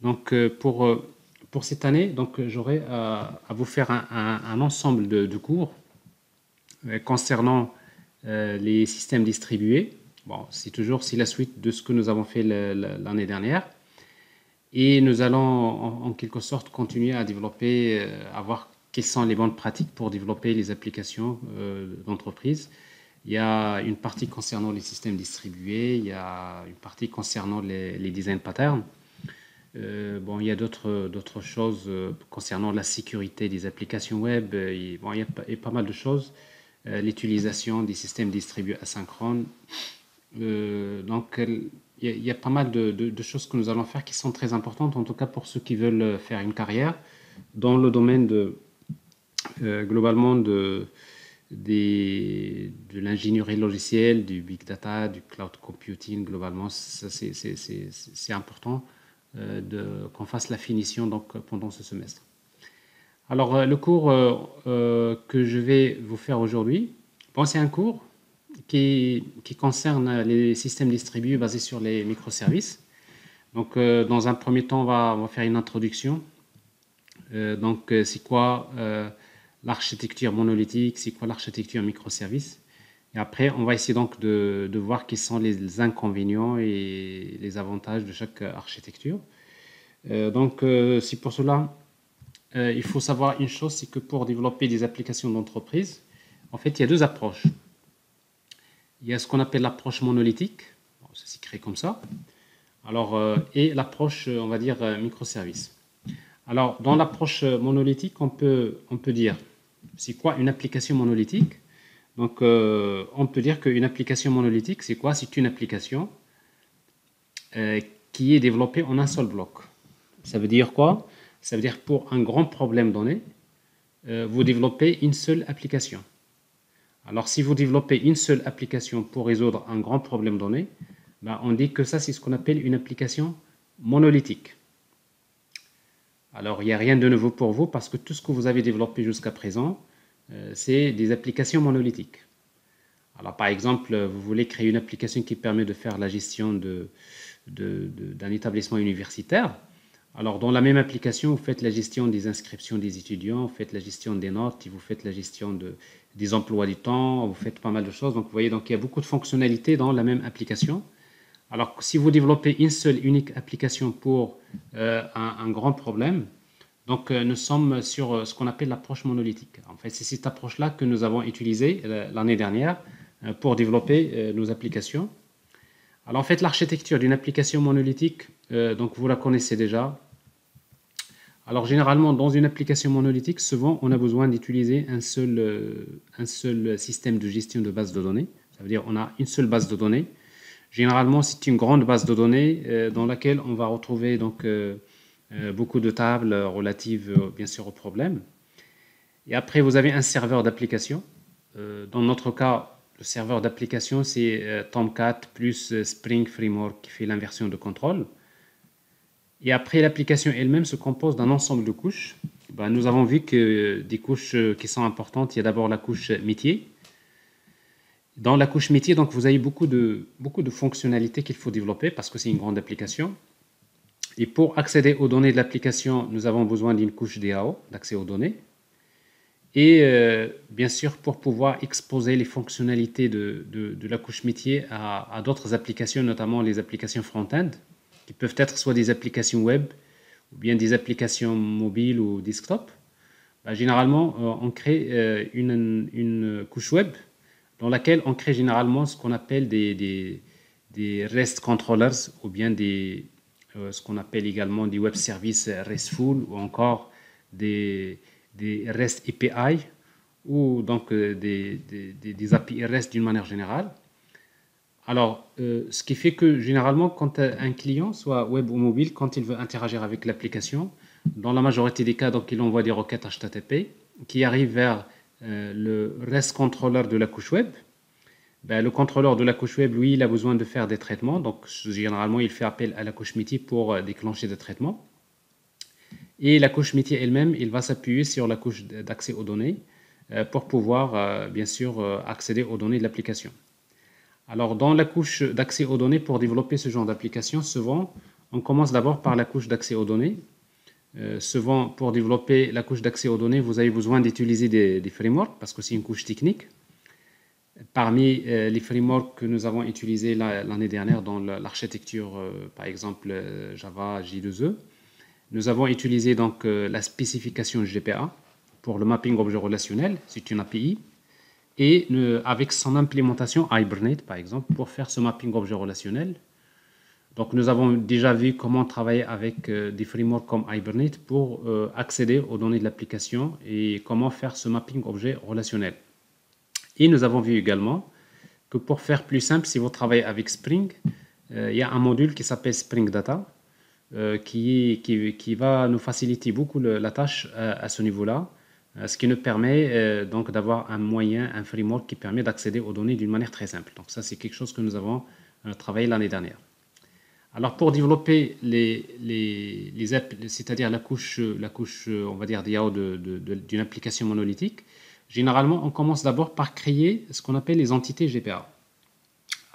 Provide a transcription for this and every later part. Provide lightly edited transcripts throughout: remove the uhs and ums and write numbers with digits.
Donc, pour cette année, donc, j'aurai à vous faire un ensemble de cours concernant les systèmes distribués. Bon, c'est la suite de ce que nous avons fait l'année dernière. Et nous allons en quelque sorte continuer à développer, à voir quelles sont les bonnes pratiques pour développer les applications d'entreprise. Il y a une partie concernant les systèmes distribués, il y a une partie concernant les design patterns. Bon, il y a d'autres choses concernant la sécurité des applications web. Bon, il y a pas mal de choses. L'utilisation des systèmes distribués asynchrones. Donc, il y a pas mal de choses que nous allons faire qui sont très importantes, en tout cas pour ceux qui veulent faire une carrière dans le domaine globalement de l'ingénierie logicielle, du big data, du cloud computing. Globalement, c'est important qu'on fasse la finition donc, pendant ce semestre. Alors, le cours que je vais vous faire aujourd'hui, bon, c'est un cours qui concerne les systèmes distribués basés sur les microservices. Donc, dans un premier temps, on va faire une introduction. Donc, c'est quoi l'architecture monolithique, c'est quoi l'architecture microservice. Et après, on va essayer donc de voir quels sont les inconvénients et les avantages de chaque architecture. Donc, c'est pour cela, il faut savoir une chose, c'est que pour développer des applications d'entreprise, en fait, il y a deux approches. Il y a ce qu'on appelle l'approche monolithique, bon, ça s'écrit comme ça, alors, et l'approche, on va dire, microservice. Alors, dans l'approche monolithique, on peut dire, c'est quoi une application monolithique? Donc, on peut dire qu'une application monolithique, c'est quoi? C'est une application qui est développée en un seul bloc. Ça veut dire quoi? Ça veut dire pour un grand problème donné, vous développez une seule application. Alors, si vous développez une seule application pour résoudre un grand problème donné, ben, on dit que ça, c'est ce qu'on appelle une application monolithique. Alors, il n'y a rien de nouveau pour vous parce que tout ce que vous avez développé jusqu'à présent, c'est des applications monolithiques. Alors, par exemple, vous voulez créer une application qui permet de faire la gestion d'un établissement universitaire. Alors, dans la même application, vous faites la gestion des inscriptions des étudiants, vous faites la gestion des notes, vous faites la gestion des emplois du temps, vous faites pas mal de choses. Donc, vous voyez, donc, il y a beaucoup de fonctionnalités dans la même application. Alors, si vous développez une seule unique application pour un grand problème, donc nous sommes sur ce qu'on appelle l'approche monolithique. En fait, c'est cette approche-là que nous avons utilisée l'année dernière pour développer nos applications. Alors, en fait, l'architecture d'une application monolithique, donc vous la connaissez déjà. Alors, généralement, dans une application monolithique, souvent, on a besoin d'utiliser un seul système de gestion de base de données. Ça veut dire qu'on a une seule base de données. Généralement, c'est une grande base de données dans laquelle on va retrouver donc, beaucoup de tables relatives, bien sûr, aux problèmes. Et après, vous avez un serveur d'application. Dans notre cas, le serveur d'application, c'est Tomcat plus Spring Framework qui fait l'inversion de contrôle. Et après, l'application elle-même se compose d'un ensemble de couches. Ben, nous avons vu que des couches qui sont importantes, il y a d'abord la couche métier. Dans la couche métier, donc, vous avez beaucoup de fonctionnalités qu'il faut développer parce que c'est une grande application. Et pour accéder aux données de l'application, nous avons besoin d'une couche DAO, d'accès aux données. Et bien sûr, pour pouvoir exposer les fonctionnalités de la couche métier à d'autres applications, notamment les applications front-end, qui peuvent être soit des applications web ou bien des applications mobiles ou desktop. Ben, généralement, on crée une couche web dans laquelle on crée généralement ce qu'on appelle des REST controllers ou bien ce qu'on appelle également des web services RESTful ou encore des REST API ou donc des API REST d'une manière générale. Alors, ce qui fait que généralement, quand un client, soit web ou mobile, quand il veut interagir avec l'application, dans la majorité des cas, donc, il envoie des requêtes HTTP qui arrivent vers le REST controller de la couche web. Ben, le contrôleur de la couche web, lui, il a besoin de faire des traitements. Donc, généralement, il fait appel à la couche métier pour déclencher des traitements. Et la couche métier elle-même, il va s'appuyer sur la couche d'accès aux données pour pouvoir, bien sûr, accéder aux données de l'application. Alors, dans la couche d'accès aux données, pour développer ce genre d'application, souvent, On commence d'abord par la couche d'accès aux données. Souvent, pour développer la couche d'accès aux données, vous avez besoin d'utiliser des frameworks parce que c'est une couche technique. Parmi les frameworks que nous avons utilisés l'année dernière dans l'architecture, par exemple Java J2E, nous avons utilisé donc la spécification GPA pour le mapping objet relationnel, c'est une API, et avec son implémentation Hibernate par exemple pour faire ce mapping objet relationnel. Donc nous avons déjà vu comment travailler avec des frameworks comme Hibernate pour accéder aux données de l'application et comment faire ce mapping objet relationnel. Et nous avons vu également que pour faire plus simple, si vous travaillez avec Spring, il y a un module qui s'appelle Spring Data qui va nous faciliter beaucoup la tâche à ce niveau-là, ce qui nous permet donc d'avoir un moyen, un framework qui permet d'accéder aux données d'une manière très simple. Donc ça, c'est quelque chose que nous avons travaillé l'année dernière. Alors pour développer les apps, c'est-à-dire la couche, on va dire d'IAO d'une application monolithique, généralement on commence d'abord par créer ce qu'on appelle les entités GPA.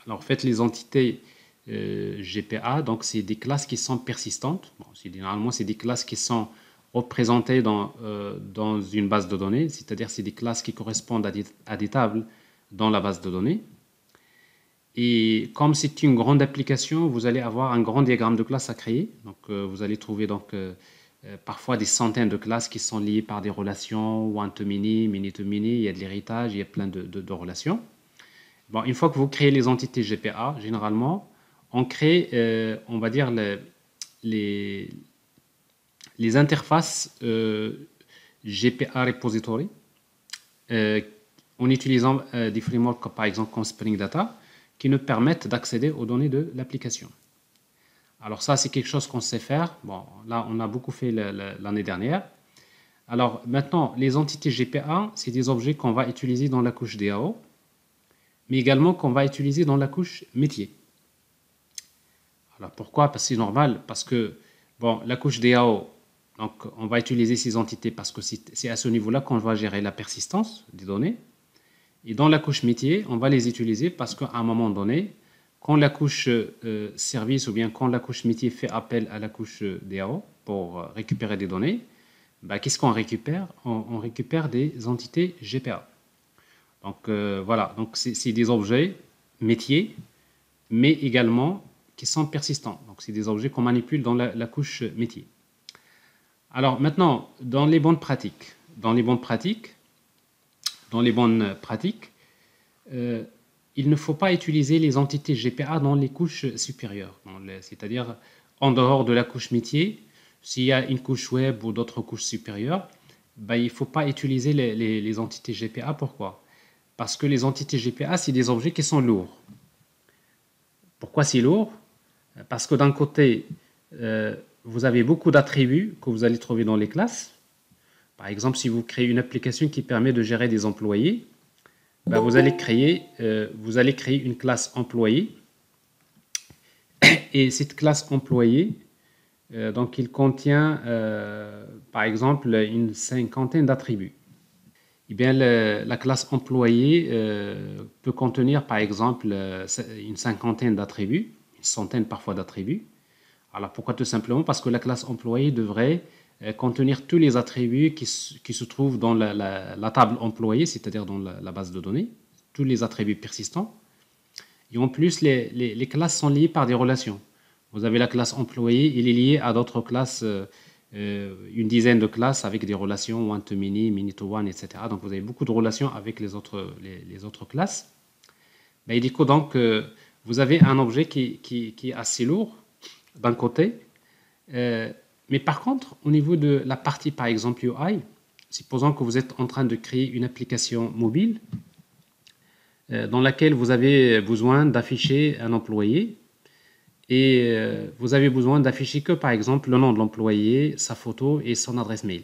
Alors en fait les entités GPA, donc c'est des classes qui sont persistantes. Bon, généralement c'est des classes qui sont représentées dans une base de données, c'est-à-dire c'est des classes qui correspondent à des tables dans la base de données. Et comme c'est une grande application, vous allez avoir un grand diagramme de classes à créer. Donc, vous allez trouver donc, parfois des centaines de classes qui sont liées par des relations, one-to-many, many-to-many, il y a de l'héritage, il y a plein de relations. Bon, une fois que vous créez les entités GPA, généralement, on crée, on va dire, les interfaces GPA Repository en utilisant des frameworks par exemple comme Spring Data, qui nous permettent d'accéder aux données de l'application. Alors ça, c'est quelque chose qu'on sait faire. Bon, là, on a beaucoup fait l'année dernière. Alors maintenant, les entités GPA, c'est des objets qu'on va utiliser dans la couche DAO, mais également qu'on va utiliser dans la couche métier. Alors pourquoi? Parce que c'est normal, parce que bon, la couche DAO, donc on va utiliser ces entités parce que c'est à ce niveau-là qu'on va gérer la persistance des données. Et dans la couche métier, on va les utiliser parce qu'à un moment donné, quand la couche service ou bien quand la couche métier fait appel à la couche DAO pour récupérer des données, bah, qu'est-ce qu'on récupère? On récupère des entités GPA. Donc voilà, donc c'est des objets métiers, mais également qui sont persistants. Donc c'est des objets qu'on manipule dans la couche métier. Alors maintenant, dans les bonnes pratiques, il ne faut pas utiliser les entités GPA dans les couches supérieures. C'est-à-dire, en dehors de la couche métier, s'il y a une couche web ou d'autres couches supérieures, ben, il ne faut pas utiliser les entités GPA. Pourquoi? Parce que les entités GPA, c'est des objets qui sont lourds. Pourquoi c'est lourd? Parce que d'un côté, vous avez beaucoup d'attributs que vous allez trouver dans les classes. Par exemple, si vous créez une application qui permet de gérer des employés, ben vous allez créer une classe employé. Et cette classe employé, donc il contient, par exemple, une cinquantaine d'attributs. Eh bien, la classe employé peut contenir, par exemple, une cinquantaine d'attributs, une centaine parfois d'attributs. Alors, pourquoi? Tout simplement parce que la classe employé devrait contenir tous les attributs qui se trouvent dans la table employée, c'est-à-dire dans la base de données, tous les attributs persistants. Et en plus, les classes sont liées par des relations. Vous avez la classe employé, il est lié à d'autres classes, une dizaine de classes avec des relations one-to-many, many-to-one, etc. Donc, vous avez beaucoup de relations avec les autres classes. Et du coup, donc, vous avez un objet qui est assez lourd d'un côté, mais par contre, au niveau de la partie, par exemple, UI, supposons que vous êtes en train de créer une application mobile dans laquelle vous avez besoin d'afficher un employé et vous avez besoin d'afficher que, par exemple, le nom de l'employé, sa photo et son adresse mail.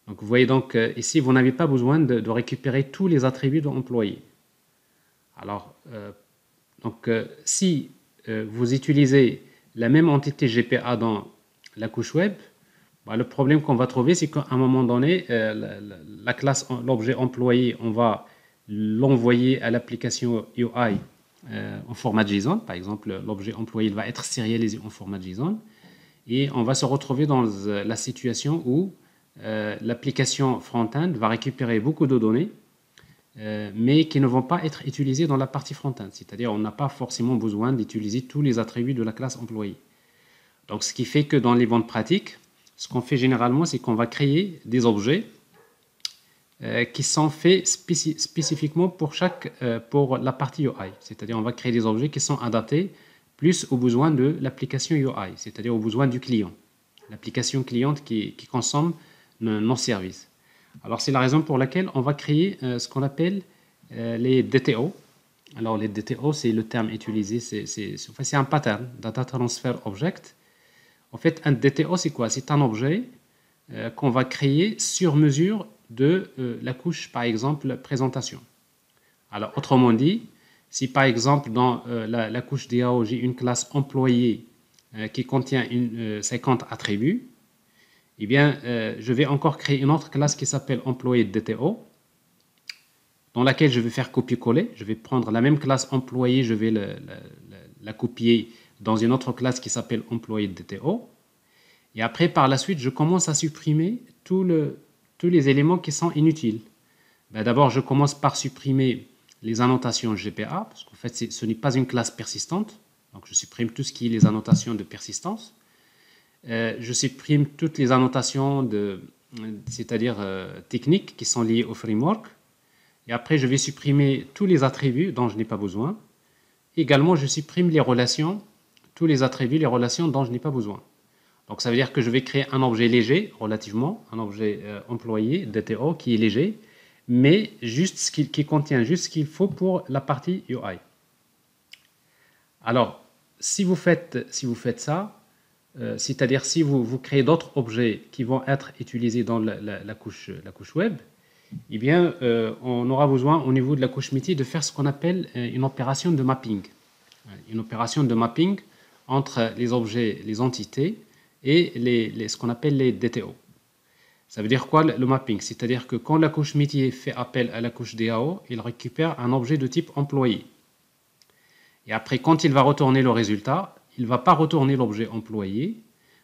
Donc, vous voyez donc ici, vous n'avez pas besoin de récupérer tous les attributs de l'employé. Alors, si vous utilisez la même entité GPA dans la couche web, bah, le problème qu'on va trouver, c'est qu'à un moment donné, la classe, l'objet employé, on va l'envoyer à l'application UI en format JSON. Par exemple, l'objet employé il va être sérialisé en format JSON. Et on va se retrouver dans la situation où l'application front-end va récupérer beaucoup de données, mais qui ne vont pas être utilisées dans la partie front-end. C'est-à-dire on n'a pas forcément besoin d'utiliser tous les attributs de la classe employé. Donc ce qui fait que dans les bonnes pratiques, ce qu'on fait généralement, c'est qu'on va créer des objets qui sont faits spécifiquement pour la partie UI. C'est-à-dire on va créer des objets qui sont adaptés plus aux besoins de l'application UI, c'est-à-dire aux besoins du client, l'application cliente qui consomme nos services. Alors c'est la raison pour laquelle on va créer ce qu'on appelle les DTO. Alors les DTO, c'est le terme utilisé, c'est un pattern, Data Transfer Object. En fait, un DTO, c'est quoi? C'est un objet qu'on va créer sur mesure de la couche, par exemple, présentation. Alors, autrement dit, si par exemple, dans la couche DAO, j'ai une classe employé qui contient 50 attributs, eh bien, je vais encore créer une autre classe qui s'appelle employé DTO, dans laquelle je vais faire copier-coller. Je vais prendre la même classe employé, je vais la copier dans une autre classe qui s'appelle employé DTO. Et après, par la suite, je commence à supprimer tous les éléments qui sont inutiles. Ben, d'abord, je commence par supprimer les annotations GPA, parce qu'en fait, ce n'est pas une classe persistante. Donc, je supprime tout ce qui est les annotations de persistance. Je supprime toutes les annotations c'est-à-dire techniques qui sont liées au framework. Et après, je vais supprimer tous les attributs dont je n'ai pas besoin. Également, je supprime les relations, tous les attributs, les relations dont je n'ai pas besoin. Donc, ça veut dire que je vais créer un objet léger, relativement, un objet employé, DTO, qui est léger, mais juste qui contient juste ce qu'il faut pour la partie UI. Alors, si vous faites ça, c'est-à-dire si vous créez d'autres objets qui vont être utilisés dans la couche web, eh bien, on aura besoin au niveau de la couche métier de faire ce qu'on appelle une opération de mapping. Une opération de mapping entre les objets, les entités et ce qu'on appelle les DTO. Ça veut dire quoi le mapping? C'est-à-dire que quand la couche métier fait appel à la couche DAO, il récupère un objet de type employé. Et après, quand il va retourner le résultat, il ne va pas retourner l'objet employé,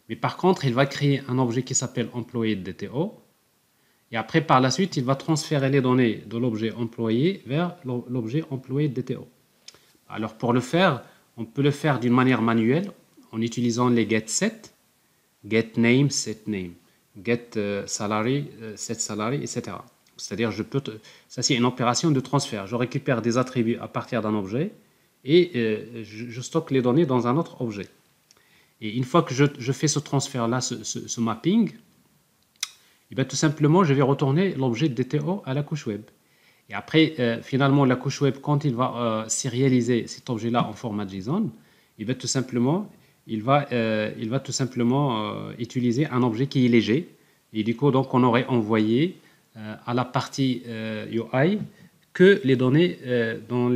mais par contre, il va créer un objet qui s'appelle employé DTO. Et après, par la suite, il va transférer les données de l'objet employé vers l'objet employé DTO. Alors, pour le faire, on peut le faire d'une manière manuelle en utilisant les getSet, getName, setName, getSalary, setSalary, etc. C'est-à-dire, ça c'est une opération de transfert. Je récupère des attributs à partir d'un objet et je stocke les données dans un autre objet. Et une fois que je fais ce transfert-là, ce mapping, et bien, tout simplement, je vais retourner l'objet DTO à la couche web. Et après, finalement, la couche web, quand il va sérialiser cet objet-là en format JSON, et bien, tout simplement, il va tout simplement utiliser un objet qui est léger. Et du coup, donc, on aurait envoyé à la partie UI que les données dont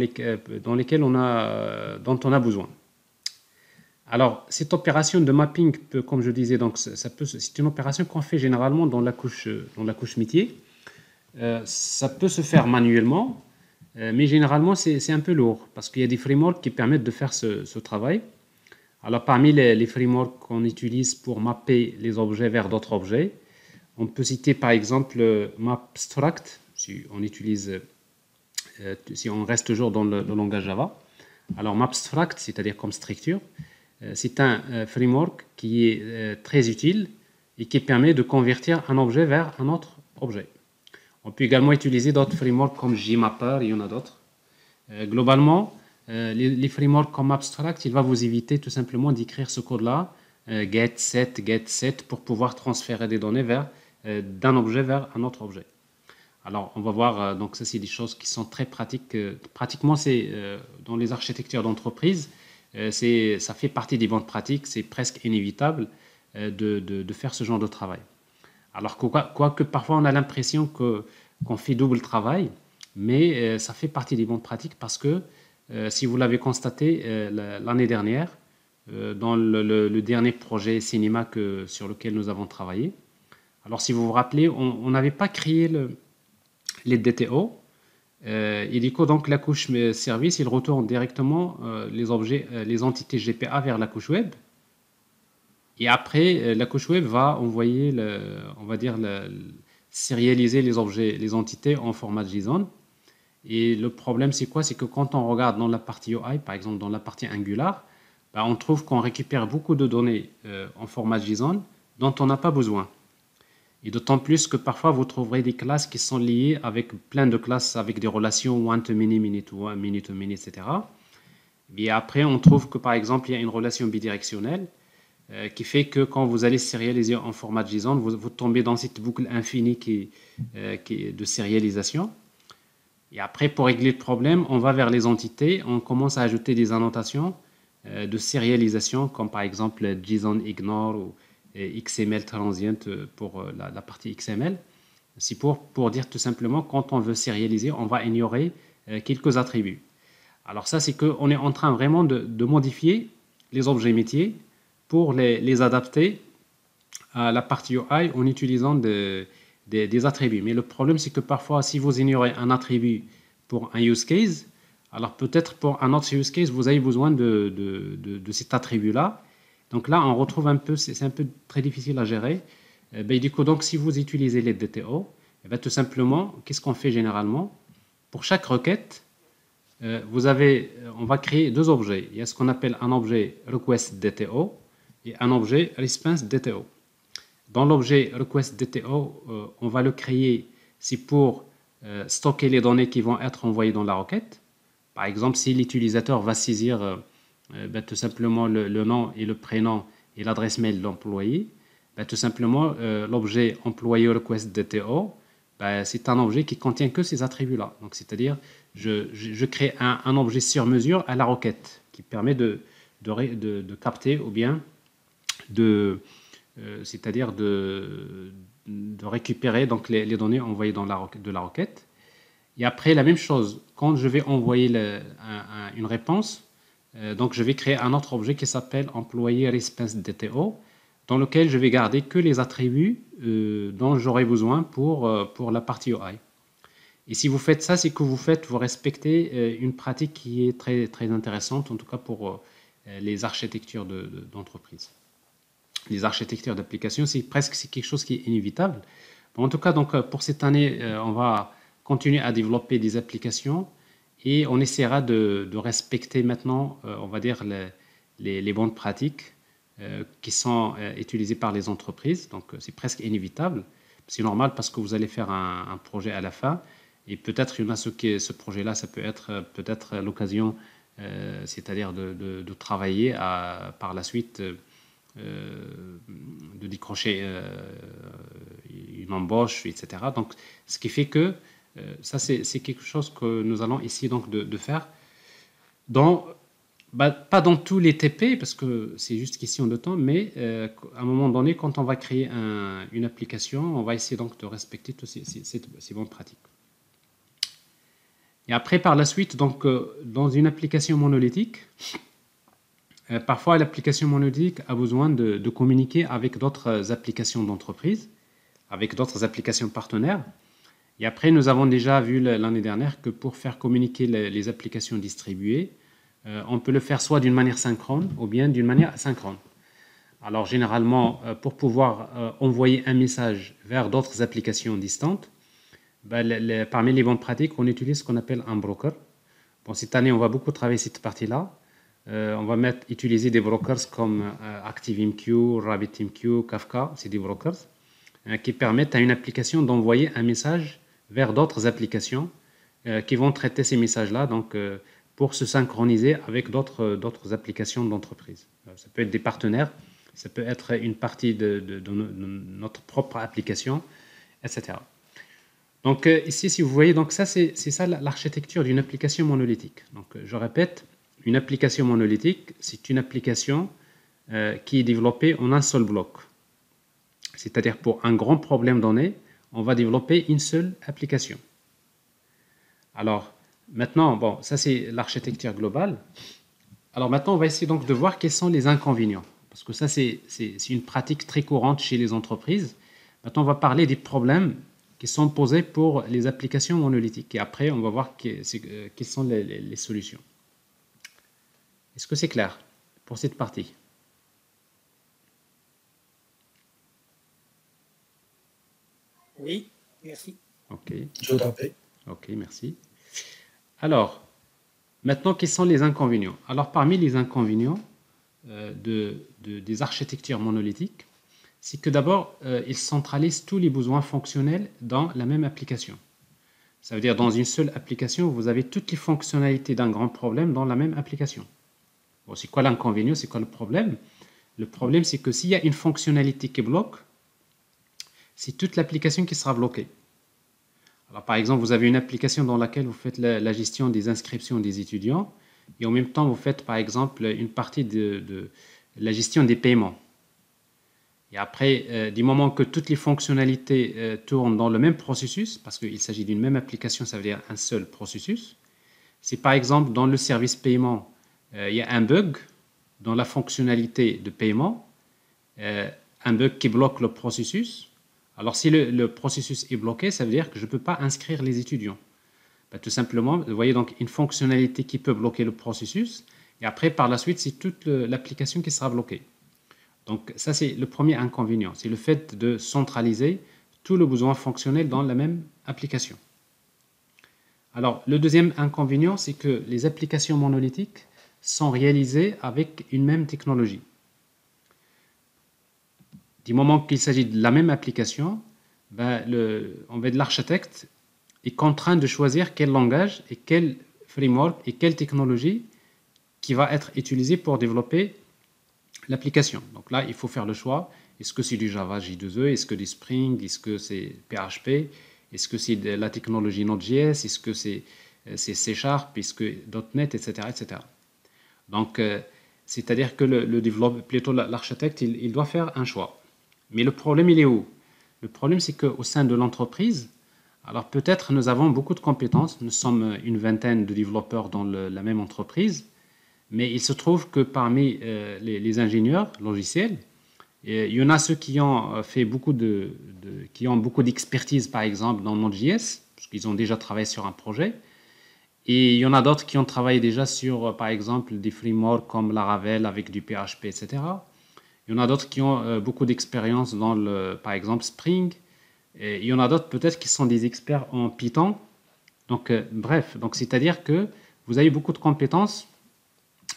on a besoin. Alors, cette opération de mapping peut, comme je disais, donc c'est une opération qu'on fait généralement dans la couche métier. Ça peut se faire manuellement, mais généralement c'est un peu lourd parce qu'il y a des frameworks qui permettent de faire ce travail. Alors, parmi les frameworks qu'on utilise pour mapper les objets vers d'autres objets, on peut citer par exemple Mapstruct, si on reste toujours dans le langage Java. Alors, Mapstruct, c'est-à-dire comme structure, c'est un framework qui est très utile et qui permet de convertir un objet vers un autre objet. On peut également utiliser d'autres frameworks comme JMapper, il y en a d'autres. Globalement, les frameworks comme Abstract, il va vous éviter tout simplement d'écrire ce code-là, getSet, pour pouvoir transférer des données d'un objet vers un autre objet. Alors, on va voir, donc ça c'est des choses qui sont très pratiques. Pratiquement, c'est dans les architectures d'entreprise, ça fait partie des bonnes pratiques, c'est presque inévitable de faire ce genre de travail. Alors, quoique parfois on a l'impression qu'on fait double travail, mais ça fait partie des bonnes pratiques parce que, si vous l'avez constaté l'année dernière, dans le dernier projet cinéma sur lequel nous avons travaillé, alors si vous vous rappelez, on n'avait pas créé les DTO, Et du coup, donc, la couche service, il retourne directement les objets, les entités GPA vers la couche web. Et après, la couche web va envoyer, on va dire, sérialiser les objets, les entités en format JSON. Et le problème, c'est quoi? C'est que quand on regarde dans la partie UI, par exemple dans la partie Angular, bah, on trouve qu'on récupère beaucoup de données en format JSON dont on n'a pas besoin. Et d'autant plus que parfois, vous trouverez des classes qui sont liées avec plein de classes avec des relations one to many, many to one, many to many, etc. Et après, on trouve que par exemple, il y a une relation bidirectionnelle qui fait que quand vous allez sérialiser en format JSON, vous tombez dans cette boucle infinie qui est de sérialisation. Et après, pour régler le problème, on va vers les entités, on commence à ajouter des annotations de sérialisation, comme par exemple JSON ignore ou XML transient pour la partie XML. C'est pour dire tout simplement, quand on veut sérialiser, on va ignorer quelques attributs. Alors ça, c'est qu'on est en train vraiment de modifier les objets métiers pour les adapter à la partie UI en utilisant des attributs. Mais le problème, c'est que parfois, si vous ignorez un attribut pour un use case, alors peut-être pour un autre use case, vous avez besoin de cet attribut-là. Donc là, on retrouve un peu, c'est un peu très difficile à gérer. Du coup, donc, si vous utilisez les DTO, tout simplement, qu'est-ce qu'on fait généralement? Pour chaque requête, on va créer deux objets. Il y a ce qu'on appelle un objet request DTO et un objet response DTO. Dans l'objet request DTO, on va le créer, c'est pour stocker les données qui vont être envoyées dans la requête. Par exemple, si l'utilisateur va saisir tout simplement le nom et le prénom et l'adresse mail de l'employé, tout simplement l'objet employé request DTO, c'est un objet qui contient que ces attributs-là. Donc, c'est-à-dire, je crée un objet sur mesure à la requête qui permet de capter ou bien c'est-à-dire de récupérer donc les données envoyées de la requête. Et après, la même chose, quand je vais envoyer une réponse, donc je vais créer un autre objet qui s'appelle employé response DTO, dans lequel je vais garder que les attributs dont j'aurai besoin pour la partie UI. Et si vous faites ça, c'est que vous respectez une pratique qui est très, très intéressante, en tout cas pour les architectures d'entreprise. Les architectures d'application, c'est quelque chose qui est inévitable. Bon, en tout cas, donc, pour cette année, on va continuer à développer des applications et on essaiera de respecter maintenant, on va dire, les bonnes pratiques qui sont utilisées par les entreprises. Donc, c'est presque inévitable. C'est normal parce que vous allez faire un projet à la fin et peut-être il y en a ce projet-là, ça peut être peut-être l'occasion, c'est-à-dire de travailler par la suite de décrocher une embauche, etc. Donc, ce qui fait que ça, c'est quelque chose que nous allons essayer donc de faire pas dans tous les TP, parce que c'est juste question de temps, mais à un moment donné, quand on va créer une application, on va essayer donc de respecter toutes ces bonnes pratiques. Et après, par la suite, donc, dans une application monolithique, parfois, l'application monolithique a besoin de communiquer avec d'autres applications d'entreprise, avec d'autres applications partenaires. Et après, nous avons déjà vu l'année dernière que pour faire communiquer les applications distribuées, on peut le faire soit d'une manière synchrone ou bien d'une manière asynchrone. Alors, généralement, pour pouvoir envoyer un message vers d'autres applications distantes, parmi les bonnes pratiques, on utilise ce qu'on appelle un broker. Bon, cette année, on va beaucoup travailler cette partie-là. On va utiliser des brokers comme ActiveMQ, RabbitMQ, Kafka, c'est des brokers qui permettent à une application d'envoyer un message vers d'autres applications qui vont traiter ces messages-là donc, pour se synchroniser avec d'autres applications d'entreprise. Ça peut être des partenaires, ça peut être une partie de notre propre application, etc. Donc ici, si vous voyez, donc ça c'est ça l'architecture d'une application monolithique. Donc je répète, une application monolithique, c'est une application qui est développée en un seul bloc. C'est-à-dire pour un grand problème donné, on va développer une seule application. Alors maintenant, bon, ça c'est l'architecture globale. Alors maintenant, on va essayer donc de voir quels sont les inconvénients. Parce que ça c'est une pratique très courante chez les entreprises. Maintenant, on va parler des problèmes qui sont posées pour les applications monolithiques. Et après, on va voir quelles sont les solutions. Est-ce que c'est clair pour cette partie? Oui, merci. Ok. Je t'en prie. Ok, merci. Alors, maintenant, quels sont les inconvénients? Alors, parmi les inconvénients des architectures monolithiques, c'est que d'abord, ils centralisent tous les besoins fonctionnels dans la même application. Ça veut dire dans une seule application, vous avez toutes les fonctionnalités d'un grand problème dans la même application. Bon, c'est quoi l'inconvénient? C'est quoi le problème? Le problème, c'est que s'il y a une fonctionnalité qui bloque, c'est toute l'application qui sera bloquée. Alors, par exemple, vous avez une application dans laquelle vous faites la gestion des inscriptions des étudiants et en même temps, vous faites, par exemple, une partie de la gestion des paiements. Et après, du moment que toutes les fonctionnalités tournent dans le même processus, parce qu'il s'agit d'une même application, ça veut dire un seul processus, si par exemple dans le service paiement, il y a un bug dans la fonctionnalité de paiement, un bug qui bloque le processus, alors si le processus est bloqué, ça veut dire que je ne peux pas inscrire les étudiants. Ben, tout simplement, vous voyez donc une fonctionnalité qui peut bloquer le processus, et après par la suite, c'est toute l'application qui sera bloquée. Donc ça, c'est le premier inconvénient, c'est le fait de centraliser tout le besoin fonctionnel dans la même application. Alors, le deuxième inconvénient, c'est que les applications monolithiques sont réalisées avec une même technologie. Du moment qu'il s'agit de la même application, ben l'architecte est contraint de choisir quel langage et quel framework et quelle technologie qui va être utilisée pour développer l'application. Donc là, il faut faire le choix. Est-ce que c'est du Java J2E? Est-ce que du Spring? Est-ce que c'est PHP? Est-ce que c'est de la technologie Node.js? Est-ce que c'est C#? Est-ce que .NET, etc., etc. Donc, c'est-à-dire que le développeur, plutôt l'architecte, il doit faire un choix. Mais le problème, il est où? Le problème, c'est qu'au sein de l'entreprise, alors peut-être nous avons beaucoup de compétences. Nous sommes une vingtaine de développeurs dans la même entreprise. Mais il se trouve que parmi les ingénieurs logiciels, il y en a ceux qui ont fait qui ont beaucoup d'expertise, par exemple, dans Node.js, parce qu'ils ont déjà travaillé sur un projet. Et il y en a d'autres qui ont travaillé déjà sur, par exemple, des frameworks comme Laravel avec du PHP, etc. Il y en a d'autres qui ont beaucoup d'expérience dans, par exemple, Spring. Et il y en a d'autres peut-être qui sont des experts en Python. Donc, bref, donc c'est-à-dire que vous avez beaucoup de compétences.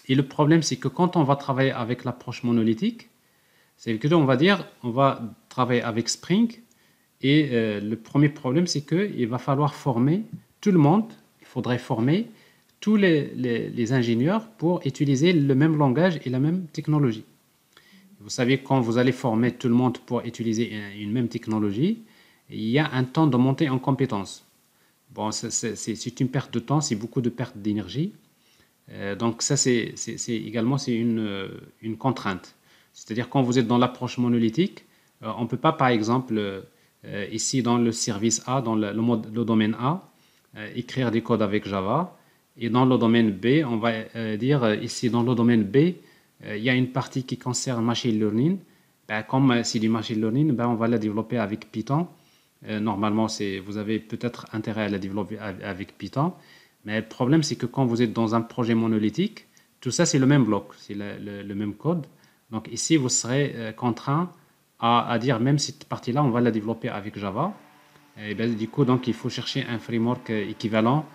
Et le problème, c'est que quand on va travailler avec l'approche monolithique, c'est que on va dire, on va travailler avec Spring. Et le premier problème, c'est qu'il va falloir former tout le monde. Il faudrait former tous les ingénieurs pour utiliser le même langage et la même technologie. Vous savez, quand vous allez former tout le monde pour utiliser une même technologie, il y a un temps de montée en compétences. Bon, c'est une perte de temps, c'est beaucoup de perte d'énergie. Donc ça, c'est également une contrainte. C'est-à-dire quand vous êtes dans l'approche monolithique, on ne peut pas, par exemple, ici dans le service A, dans le domaine A, écrire des codes avec Java. Et dans le domaine B, on va dire ici dans le domaine B, il y a une partie qui concerne machine learning. Ben, comme c'est du machine learning, ben, on va la développer avec Python. Normalement, vous avez peut-être intérêt à la développer avec Python. Mais le problème, c'est que quand vous êtes dans un projet monolithique, tout ça, c'est le même bloc, c'est le même code. Donc ici, vous serez contraint à dire, même cette partie-là, on va la développer avec Java. Et ben, du coup, donc, il faut chercher un framework équivalent,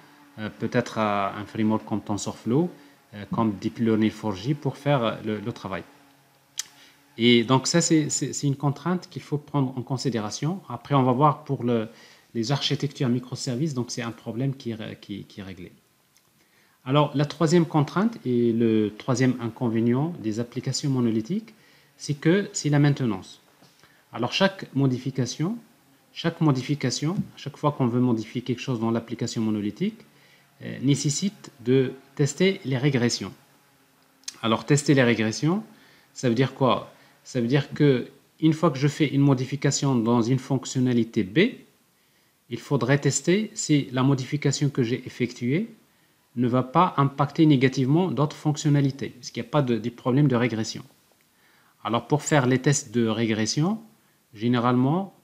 peut-être un framework comme TensorFlow, comme Deep Learning 4J pour faire le travail. Et donc ça, c'est une contrainte qu'il faut prendre en considération. Après, on va voir pour les architectures microservices, donc c'est un problème qui est réglé. Alors, la troisième contrainte et le troisième inconvénient des applications monolithiques, c'est que c'est la maintenance. Alors, chaque modification, chaque fois qu'on veut modifier quelque chose dans l'application monolithique, nécessite de tester les régressions. Alors, tester les régressions, ça veut dire quoi? Ça veut dire qu'une fois que je fais une modification dans une fonctionnalité B, il faudrait tester si la modification que j'ai effectuée ne va pas impacter négativement d'autres fonctionnalités, parce qu'il n'y a pas de problème de régression. Alors, pour faire les tests de régression, généralement,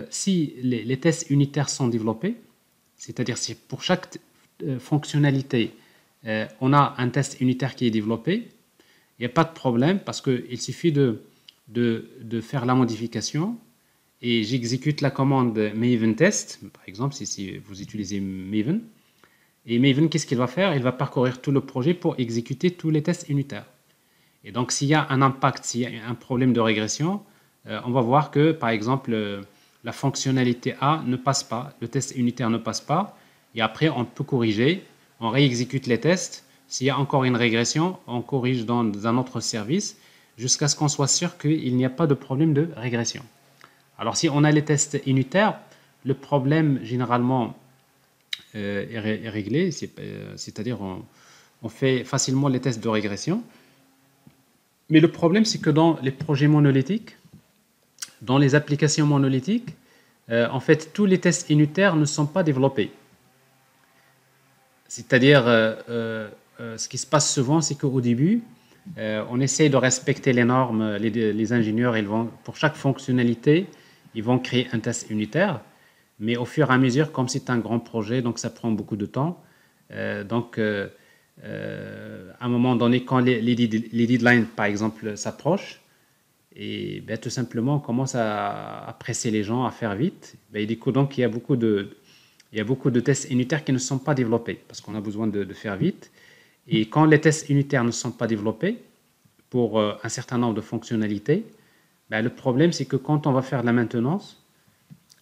si les tests unitaires sont développés, c'est-à-dire si pour chaque fonctionnalité, on a un test unitaire qui est développé, il n'y a pas de problème parce qu'il suffit de faire la modification et j'exécute la commande Maven test, par exemple, si vous utilisez Maven. Et Maven, qu'est-ce qu'il va faire? Il va parcourir tout le projet pour exécuter tous les tests unitaires. Et donc, s'il y a un impact, s'il y a un problème de régression, on va voir que, par exemple, la fonctionnalité A ne passe pas, le test unitaire ne passe pas, et après, on peut corriger, on réexécute les tests. S'il y a encore une régression, on corrige dans un autre service jusqu'à ce qu'on soit sûr qu'il n'y a pas de problème de régression. Alors, si on a les tests unitaires, le problème, généralement, est réglé, c'est-à-dire on fait facilement les tests de régression. Mais le problème, c'est que dans les projets monolithiques, dans les applications monolithiques, en fait, tous les tests unitaires ne sont pas développés. C'est-à-dire, ce qui se passe souvent, c'est qu'au début, on essaie de respecter les normes. Les ingénieurs, pour chaque fonctionnalité, ils vont créer un test unitaire. Mais au fur et à mesure, comme c'est un grand projet, donc ça prend beaucoup de temps. À un moment donné, quand les deadlines, par exemple, s'approchent, et ben, tout simplement, on commence à presser les gens à faire vite. Ben, du coup, donc, il y a beaucoup de tests unitaires qui ne sont pas développés parce qu'on a besoin de faire vite. Et quand les tests unitaires ne sont pas développés pour un certain nombre de fonctionnalités, ben, le problème, c'est que quand on va faire la maintenance,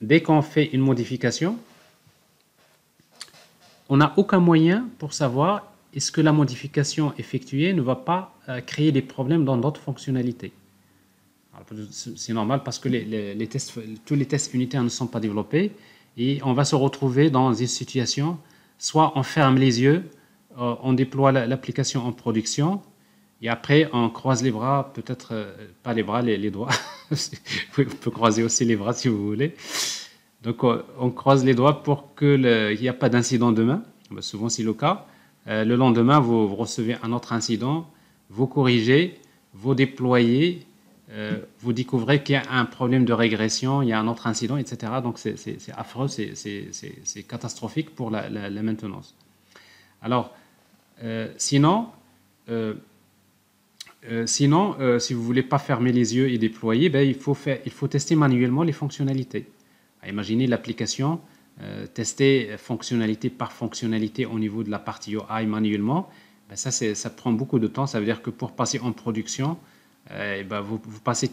dès qu'on fait une modification, on n'a aucun moyen pour savoir est-ce que la modification effectuée ne va pas créer des problèmes dans d'autres fonctionnalités. C'est normal parce que tous les tests unitaires ne sont pas développés et on va se retrouver dans une situation, soit on ferme les yeux, on déploie l'application en production et après on croise les bras, peut-être pas les bras, les doigts. On peut croiser aussi les bras si vous voulez. Donc on croise les doigts pour qu'il n'y ait pas d'incident demain. Ben, souvent c'est le cas. Le lendemain, vous recevez un autre incident, vous corrigez, vous déployez, vous découvrez qu'il y a un problème de régression, il y a un autre incident, etc. Donc c'est affreux, c'est catastrophique pour la maintenance. Alors, sinon, si vous ne voulez pas fermer les yeux et déployer, ben, il faut tester manuellement les fonctionnalités. Imaginez l'application, tester fonctionnalité par fonctionnalité au niveau de la partie UI manuellement. Ben, ça prend beaucoup de temps. Ça veut dire que pour passer en production, ben, vous passez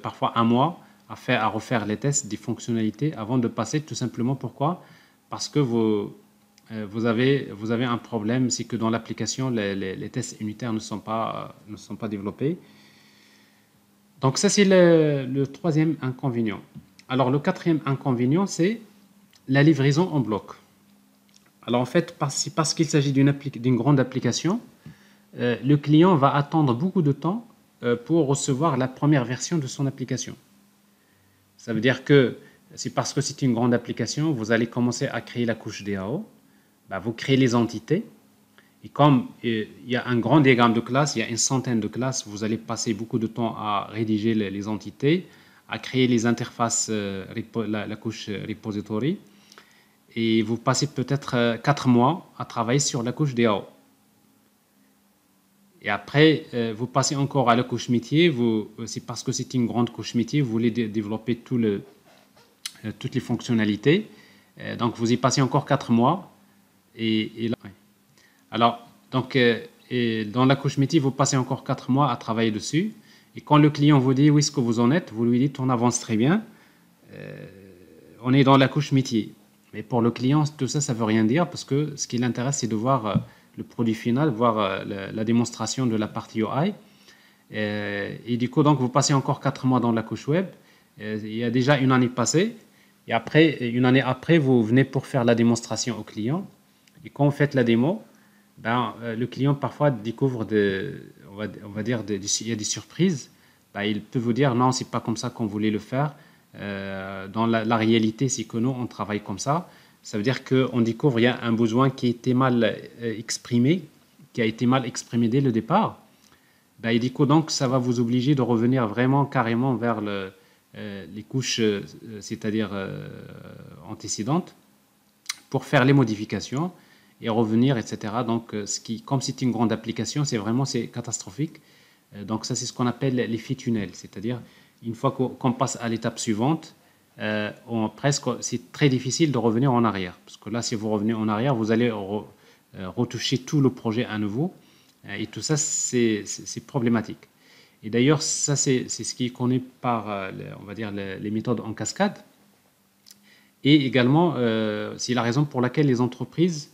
parfois un mois à refaire les tests des fonctionnalités avant de passer, tout simplement. Pourquoi? Parce que vous avez un problème, c'est que dans l'application, les tests unitaires ne sont pas développés. Donc ça, c'est le troisième inconvénient. Alors le quatrième inconvénient, c'est la livraison en bloc. Alors en fait, parce qu'il s'agit d'une grande application, le client va attendre beaucoup de temps pour recevoir la première version de son application. Ça veut dire que c'est parce que c'est une grande application, vous allez commencer à créer la couche DAO. Ben, vous créez les entités. Et comme il y a un grand diagramme de classes, il y a une centaine de classes, vous allez passer beaucoup de temps à rédiger les entités, à créer les interfaces, la couche repository. Et vous passez peut-être 4 mois à travailler sur la couche DAO. Et après, vous passez encore à la couche métier. C'est parce que c'est une grande couche métier, vous voulez développer toutes les fonctionnalités. Donc, vous y passez encore 4 mois. Alors, donc, dans la couche métier, vous passez encore 4 mois à travailler dessus. Et quand le client vous dit où est-ce que vous en êtes, vous lui dites on avance très bien. On est dans la couche métier. Mais pour le client, tout ça, ça ne veut rien dire parce que ce qui l'intéresse, c'est de voir le produit final, voir la démonstration de la partie UI. Et du coup, donc, vous passez encore 4 mois dans la couche web. Il y a déjà une année passée. Et après, une année après, vous venez pour faire la démonstration au client. Et quand vous faites la démo, ben, le client parfois découvre on va dire il y a des surprises. Ben, il peut vous dire non, c'est pas comme ça qu'on voulait le faire. Dans la réalité, c'est que nous, on travaille comme ça. Ça veut dire qu'on découvre qu'il y a un besoin qui a été mal exprimé, dès le départ. Ben, et du coup, donc, ça va vous obliger de revenir vraiment carrément vers les couches, c'est-à-dire antécédentes, pour faire les modifications et revenir, etc. Donc, comme c'est une grande application, c'est catastrophique. Donc, ça, c'est ce qu'on appelle l'effet tunnel, c'est-à-dire une fois qu'on passe à l'étape suivante, c'est très difficile de revenir en arrière. Parce que là, si vous revenez en arrière, vous allez retoucher tout le projet à nouveau. Et tout ça, c'est problématique. Et d'ailleurs, ça, c'est ce qui est connu par, on va dire, les méthodes en cascade. Et également, c'est la raison pour laquelle les entreprises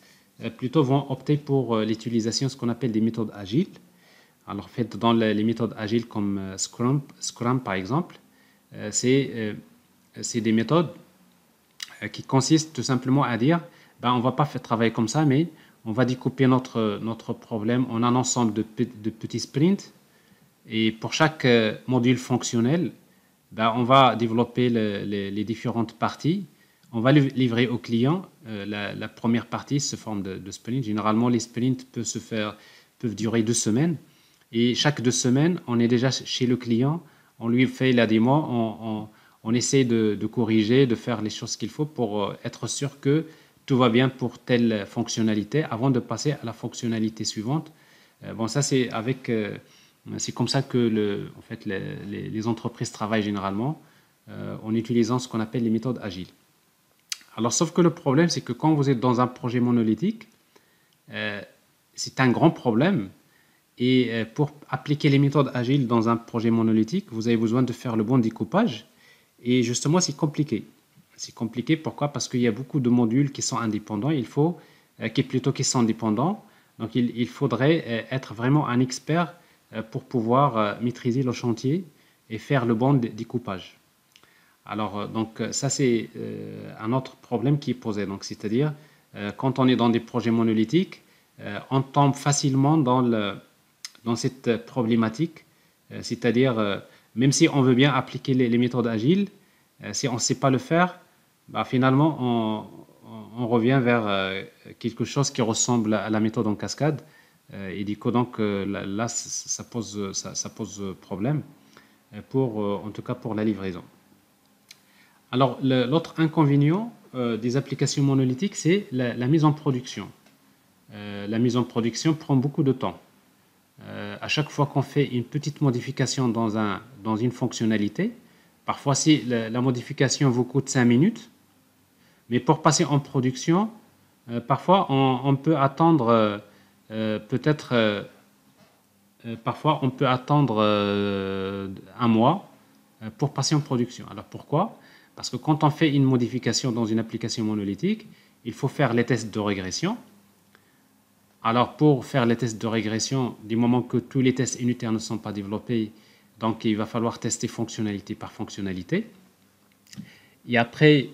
plutôt vont opter pour l'utilisation de ce qu'on appelle des méthodes agiles. Alors, en fait, dans les méthodes agiles comme Scrum par exemple, c'est des méthodes qui consistent tout simplement à dire, ben, on ne va pas faire travailler comme ça, mais on va découper notre problème en un ensemble de petits sprints. Et pour chaque module fonctionnel, ben, on va développer les différentes parties. On va livrer au client. La première partie se forme de sprint. Généralement, les sprints peuvent durer 2 semaines. Et chaque 2 semaines, on est déjà chez le client. On lui fait la démo. On essaie de corriger, de faire les choses qu'il faut pour être sûr que tout va bien pour telle fonctionnalité avant de passer à la fonctionnalité suivante. Bon, ça, c'est comme ça que en fait, les entreprises travaillent généralement en utilisant ce qu'on appelle les méthodes agiles. Alors, sauf que le problème, c'est que quand vous êtes dans un projet monolithique, c'est un grand problème. Et pour appliquer les méthodes agiles dans un projet monolithique, vous avez besoin de faire le bon découpage. Et justement, c'est compliqué. C'est compliqué, pourquoi? Parce qu'il y a beaucoup de modules qui sont indépendants, qui sont dépendants. Donc, il faudrait être vraiment un expert pour pouvoir maîtriser le chantier et faire le bon découpage. Alors, donc, ça, c'est un autre problème qui est posé. Donc, c'est-à-dire, quand on est dans des projets monolithiques, on tombe facilement dans cette problématique. C'est-à-dire, même si on veut bien appliquer les méthodes agiles, si on ne sait pas le faire, bah, finalement, on revient vers quelque chose qui ressemble à la méthode en cascade. Et du coup, donc, là, ça pose problème, en tout cas pour la livraison. Alors, l'autre inconvénient des applications monolithiques, c'est la mise en production. La mise en production prend beaucoup de temps. À chaque fois qu'on fait une petite modification dans une fonctionnalité, parfois si la modification vous coûte 5 minutes, mais pour passer en production, parfois on peut attendre parfois on peut attendre un mois pour passer en production. Alors pourquoi? Parce que quand on fait une modification dans une application monolithique, il faut faire les tests de régression. Alors, pour faire les tests de régression, du moment que tous les tests unitaires ne sont pas développés, donc il va falloir tester fonctionnalité par fonctionnalité. Et après,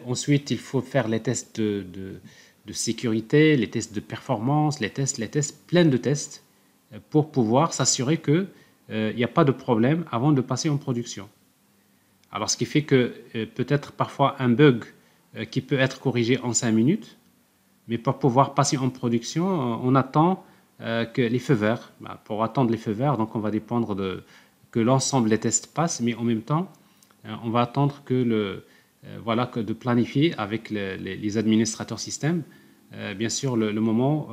ensuite, il faut faire les tests de sécurité, les tests de performance, les tests, plein de tests, pour pouvoir s'assurer qu'il n'y a pas de problème avant de passer en production. Alors, ce qui fait que peut-être parfois un bug qui peut être corrigé en 5 minutes, mais pour pouvoir passer en production, on attend que les feux verts. Pour attendre les feux verts, donc on va dépendre que l'ensemble des tests passent, mais en même temps, on va attendre que de planifier avec les administrateurs système, bien sûr, le moment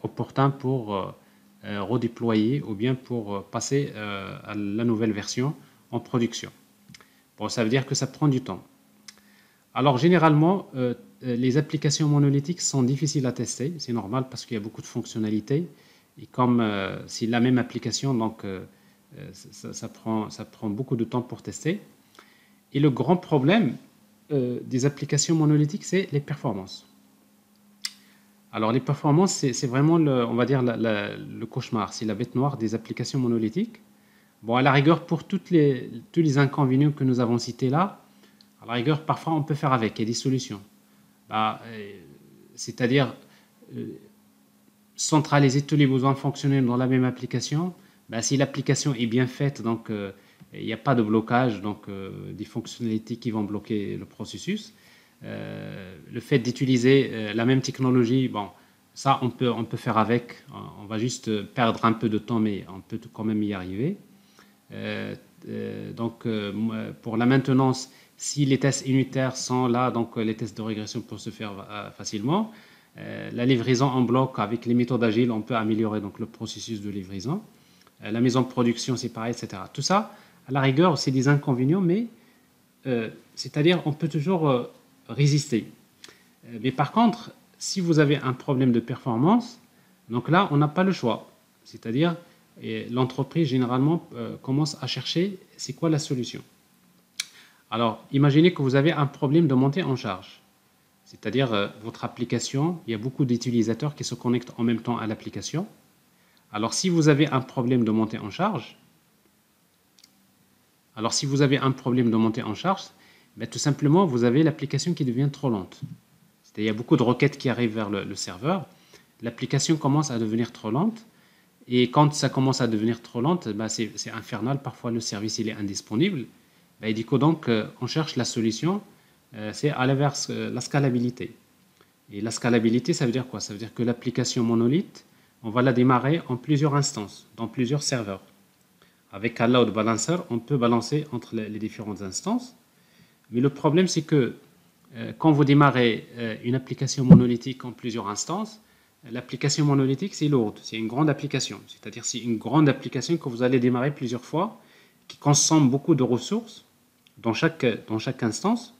opportun pour redéployer ou bien pour passer à la nouvelle version en production. Bon, ça veut dire que ça prend du temps. Alors, généralement, les applications monolithiques sont difficiles à tester. C'est normal parce qu'il y a beaucoup de fonctionnalités. Et comme c'est la même application, donc ça prend beaucoup de temps pour tester. Et le grand problème des applications monolithiques, c'est les performances. Alors, les performances, c'est vraiment, on va dire, le cauchemar. C'est la bête noire des applications monolithiques. Bon, à la rigueur, pour tous les inconvénients que nous avons cités là, à la rigueur, parfois, on peut faire avec. Il y a des solutions. C'est-à-dire centraliser tous les besoins fonctionnels dans la même application. Si l'application est bien faite, donc il n'y a pas de blocage, donc des fonctionnalités qui vont bloquer le processus. Le fait d'utiliser la même technologie, bon, ça, on peut faire avec. On va juste perdre un peu de temps, mais on peut quand même y arriver. pour la maintenance, si les tests unitaires sont là, donc les tests de régression peuvent se faire facilement. La livraison en bloc avec les méthodes agiles, on peut améliorer donc le processus de livraison. La mise en production, c'est pareil, etc. Tout ça, à la rigueur, c'est des inconvénients, mais c'est-à-dire on peut toujours résister. Mais par contre, si vous avez un problème de performance, donc là, on n'a pas le choix. C'est-à-dire, l'entreprise, généralement, commence à chercher c'est quoi la solution. Alors, imaginez que vous avez un problème de montée en charge. C'est-à-dire, votre application, il y a beaucoup d'utilisateurs qui se connectent en même temps à l'application. Alors, si vous avez un problème de montée en charge, ben, tout simplement, vous avez l'application qui devient trop lente. C'est-à-dire, il y a beaucoup de requêtes qui arrivent vers le serveur. L'application commence à devenir trop lente. Et quand ça commence à devenir trop lente, ben, c'est infernal. Parfois, le service il est indisponible. Ben, et du coup, donc, on cherche la solution. C'est à l'inverse, la scalabilité. Et la scalabilité, ça veut dire quoi? Ça veut dire que l'application monolithe, on va la démarrer en plusieurs instances, dans plusieurs serveurs. Avec un load balancer, on peut balancer entre les différentes instances. Mais le problème, c'est que quand vous démarrez une application monolithique en plusieurs instances, l'application monolithique, c'est lourd, c'est une grande application. C'est-à-dire c'est une grande application que vous allez démarrer plusieurs fois, qui consomme beaucoup de ressources dans chaque instance.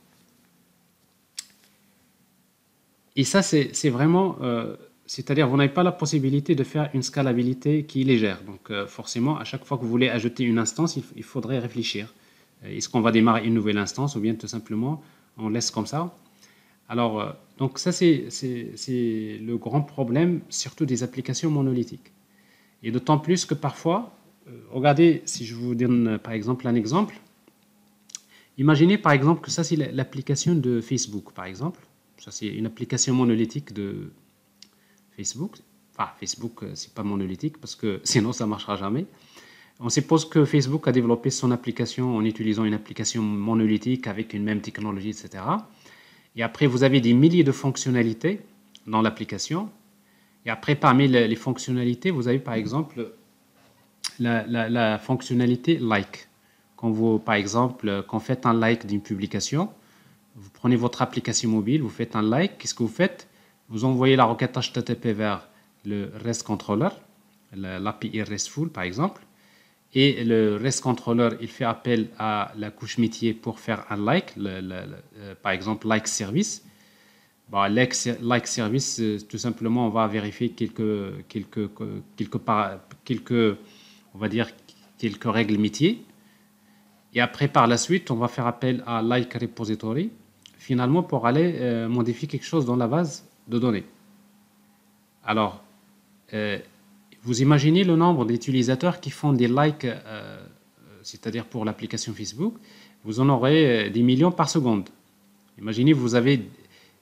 Et ça, c'est vraiment... c'est-à-dire vous n'avez pas la possibilité de faire une scalabilité qui est légère. Donc forcément, à chaque fois que vous voulez ajouter une instance, il faudrait réfléchir. Est-ce qu'on va démarrer une nouvelle instance ou bien tout simplement on laisse comme ça? Alors, donc ça, c'est le grand problème, surtout des applications monolithiques. Et d'autant plus que parfois, regardez, si je vous donne par exemple un exemple, imaginez par exemple que ça, c'est l'application de Facebook, par exemple. Ça, c'est une application monolithique de Facebook. Enfin, Facebook, c'est pas monolithique parce que sinon, ça ne marchera jamais. On suppose que Facebook a développé son application en utilisant une application monolithique avec une même technologie, etc. Et après, vous avez des milliers de fonctionnalités dans l'application. Et après, parmi les fonctionnalités, vous avez par exemple la fonctionnalité like. Quand vous, par exemple, quand vous faites un like d'une publication, vous prenez votre application mobile, vous faites un like, qu'est-ce que vous faites? Vous envoyez la requête HTTP vers le REST controller, l'API RESTful par exemple. Et le REST controller, il fait appel à la couche métier pour faire un like, par exemple like service. Bah, like service, tout simplement, on va vérifier on va dire quelques règles métiers. Et après, par la suite, on va faire appel à like repository, finalement pour aller modifier quelque chose dans la base de données. Alors, vous imaginez le nombre d'utilisateurs qui font des likes, c'est-à-dire pour l'application Facebook, vous en aurez des millions par seconde. Imaginez, vous avez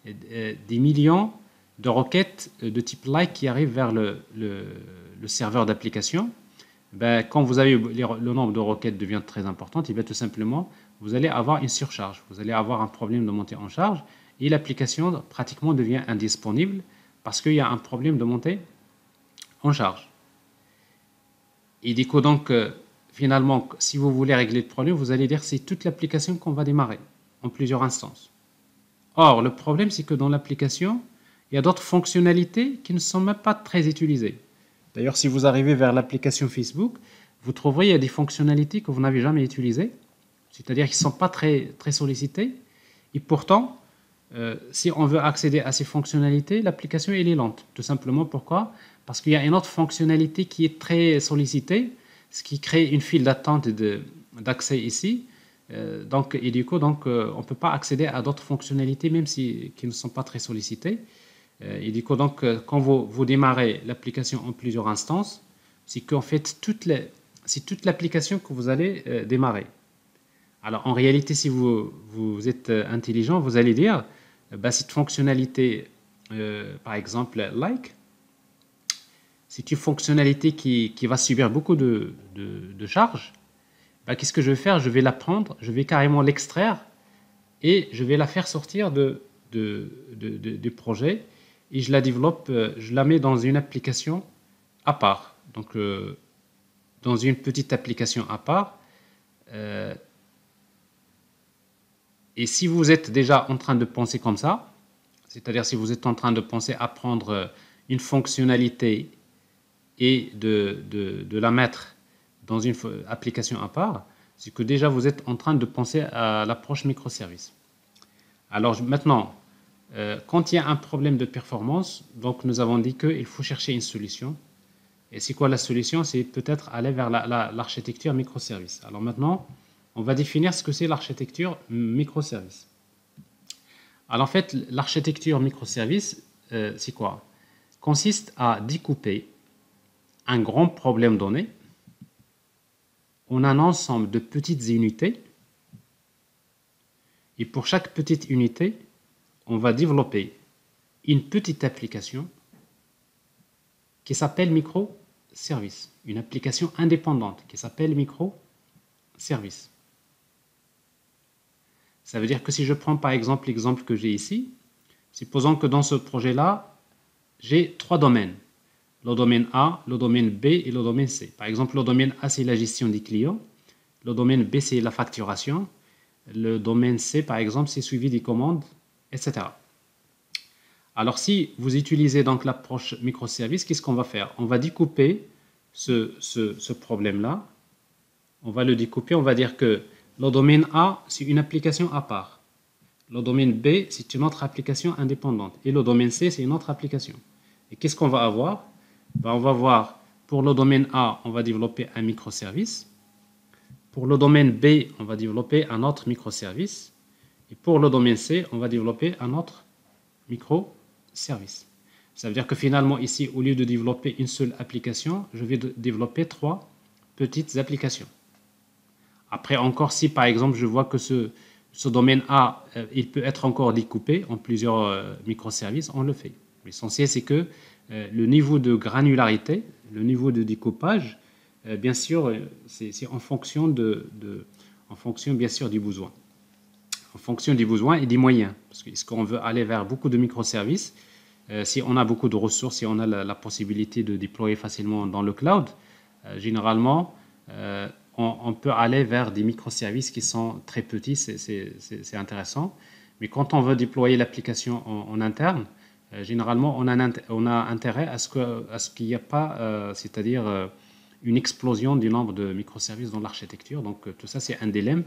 des millions de requêtes de type like qui arrivent vers le serveur d'application. Ben, quand vous avez le nombre de requêtes devient très important, et bien tout simplement, vous allez avoir une surcharge. Vous allez avoir un problème de montée en charge et l'application pratiquement devient indisponible parce qu'il y a un problème de montée en charge. Et du coup, donc, finalement, si vous voulez régler le problème, vous allez dire que c'est toute l'application qu'on va démarrer en plusieurs instances. Or, le problème, c'est que dans l'application, il y a d'autres fonctionnalités qui ne sont même pas très utilisées. D'ailleurs, si vous arrivez vers l'application Facebook, vous trouverez qu'il y a des fonctionnalités que vous n'avez jamais utilisées, c'est-à-dire qu'ils ne sont pas très, très sollicitées. Et pourtant, si on veut accéder à ces fonctionnalités, l'application elle est lente. Tout simplement, pourquoi? Parce qu'il y a une autre fonctionnalité qui est très sollicitée, ce qui crée une file d'attente d'accès ici. Et du coup, on ne peut pas accéder à d'autres fonctionnalités, même qui ne sont pas très sollicitées. Et du coup, donc, quand vous démarrez l'application en plusieurs instances, c'est qu'en fait, c'est toute l'application que vous allez démarrer. Alors, en réalité, si vous êtes intelligent, vous allez dire, cette fonctionnalité, par exemple, like, c'est une fonctionnalité qui va subir beaucoup de charges. Qu'est-ce que je vais faire? Je vais la prendre, je vais carrément l'extraire et je vais la faire sortir du projet et je la développe, je la mets dans une application à part. Donc, dans une petite application à part, Et si vous êtes déjà en train de penser comme ça, c'est-à-dire si vous êtes en train de penser à prendre une fonctionnalité et de la mettre dans une application à part, c'est que déjà vous êtes en train de penser à l'approche microservice. Alors maintenant, quand il y a un problème de performance, donc nous avons dit qu'il faut chercher une solution. Et c'est quoi la solution? C'est peut-être aller vers l'architecture microservice. Alors maintenant, on va définir ce que c'est l'architecture microservice. Alors en fait, l'architecture microservice, c'est quoi? Consiste à découper un grand problème donné en un ensemble de petites unités. Et pour chaque petite unité, on va développer une petite application qui s'appelle microservice. Une application indépendante qui s'appelle microservice. Ça veut dire que si je prends par exemple l'exemple que j'ai ici, supposons que dans ce projet-là, j'ai 3 domaines. Le domaine A, le domaine B et le domaine C. Par exemple, le domaine A, c'est la gestion des clients. Le domaine B, c'est la facturation. Le domaine C, par exemple, c'est suivi des commandes, etc. Alors, si vous utilisez donc l'approche microservice, qu'est-ce qu'on va faire? On va découper ce problème-là. On va le découper, on va dire que le domaine A, c'est une application à part. Le domaine B, c'est une autre application indépendante. Et le domaine C, c'est une autre application. Et qu'est-ce qu'on va avoir? Ben, on va voir, pour le domaine A, on va développer un microservice. Pour le domaine B, on va développer un autre microservice. Et pour le domaine C, on va développer un autre microservice. Ça veut dire que finalement, ici, au lieu de développer une seule application, je vais développer 3 petites applications. Après, encore si, par exemple, je vois que ce domaine A, il peut être encore découpé en plusieurs microservices, on le fait. L'essentiel, c'est que le niveau de granularité, le niveau de découpage, bien sûr, c'est en fonction en fonction, bien sûr, du besoin. En fonction des besoins et des moyens. Parce que est-ce qu'on veut aller vers beaucoup de microservices, si on a beaucoup de ressources, si on a la possibilité de déployer facilement dans le cloud, généralement, on peut aller vers des microservices qui sont très petits, c'est intéressant. Mais quand on veut déployer l'application en interne, généralement, on a intérêt à ce qu'il n'y ait pas, c'est-à-dire une explosion du nombre de microservices dans l'architecture. Donc, tout ça, c'est un dilemme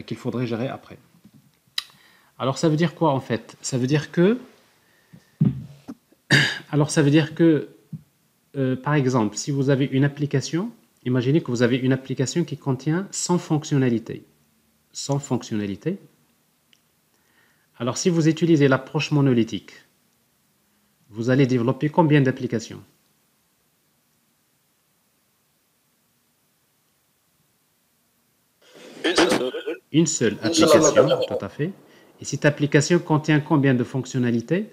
qu'il faudrait gérer après. Alors, ça veut dire quoi, en fait? Ça veut dire que, par exemple, si vous avez une application, imaginez que vous avez une application qui contient 100 fonctionnalités. 100 fonctionnalités. Alors, si vous utilisez l'approche monolithique, vous allez développer combien d'applications? Une seule application, tout à fait. Et cette application contient combien de fonctionnalités?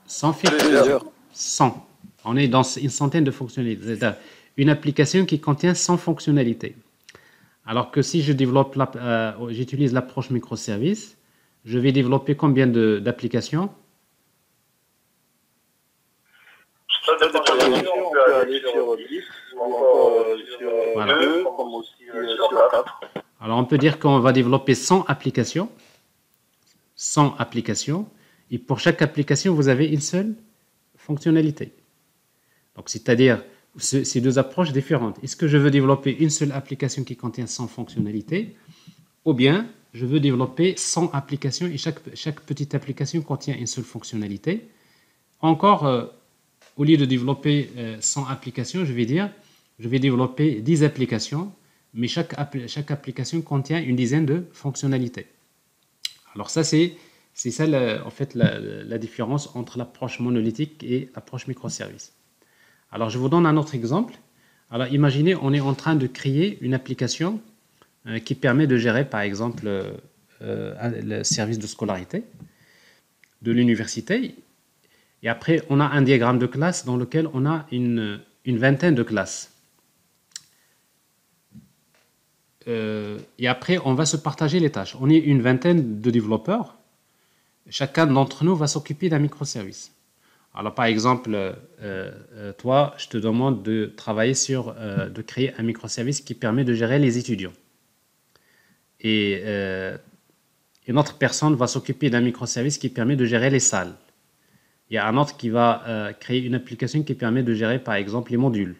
100. 100. On est dans une centaine de fonctionnalités. C'est-à-dire une application qui contient 100 fonctionnalités. Alors que si je développe, j'utilise l'approche microservice, je vais développer combien d'applications? Ça dépend de l'application, on peut aller sur 10 ou encore sur 2, comme aussi sur 4. Alors on peut dire qu'on va développer 100 applications. 100 applications. Et pour chaque application, vous avez une seule fonctionnalité. Donc c'est-à-dire, c'est deux approches différentes. Est-ce que je veux développer une seule application qui contient 100 fonctionnalités? Ou bien, je veux développer 100 applications et chaque petite application contient une seule fonctionnalité. Encore, au lieu de développer 100 applications, je vais développer 10 applications, mais chaque application contient une dizaine de fonctionnalités. Alors ça, c'est ça, en fait, la différence entre l'approche monolithique et l'approche microservice. Alors, je vous donne un autre exemple. Alors, imaginez, on est en train de créer une application qui permet de gérer, par exemple, le service de scolarité de l'université. Et après, on a un diagramme de classe dans lequel on a une vingtaine de classes. Et après, on va se partager les tâches. On est une vingtaine de développeurs. Chacun d'entre nous va s'occuper d'un microservice. Alors, par exemple, toi, je te demande de travailler de créer un microservice qui permet de gérer les étudiants. Et une autre personne va s'occuper d'un microservice qui permet de gérer les salles. Il y a un autre qui va créer une application qui permet de gérer, par exemple, les modules.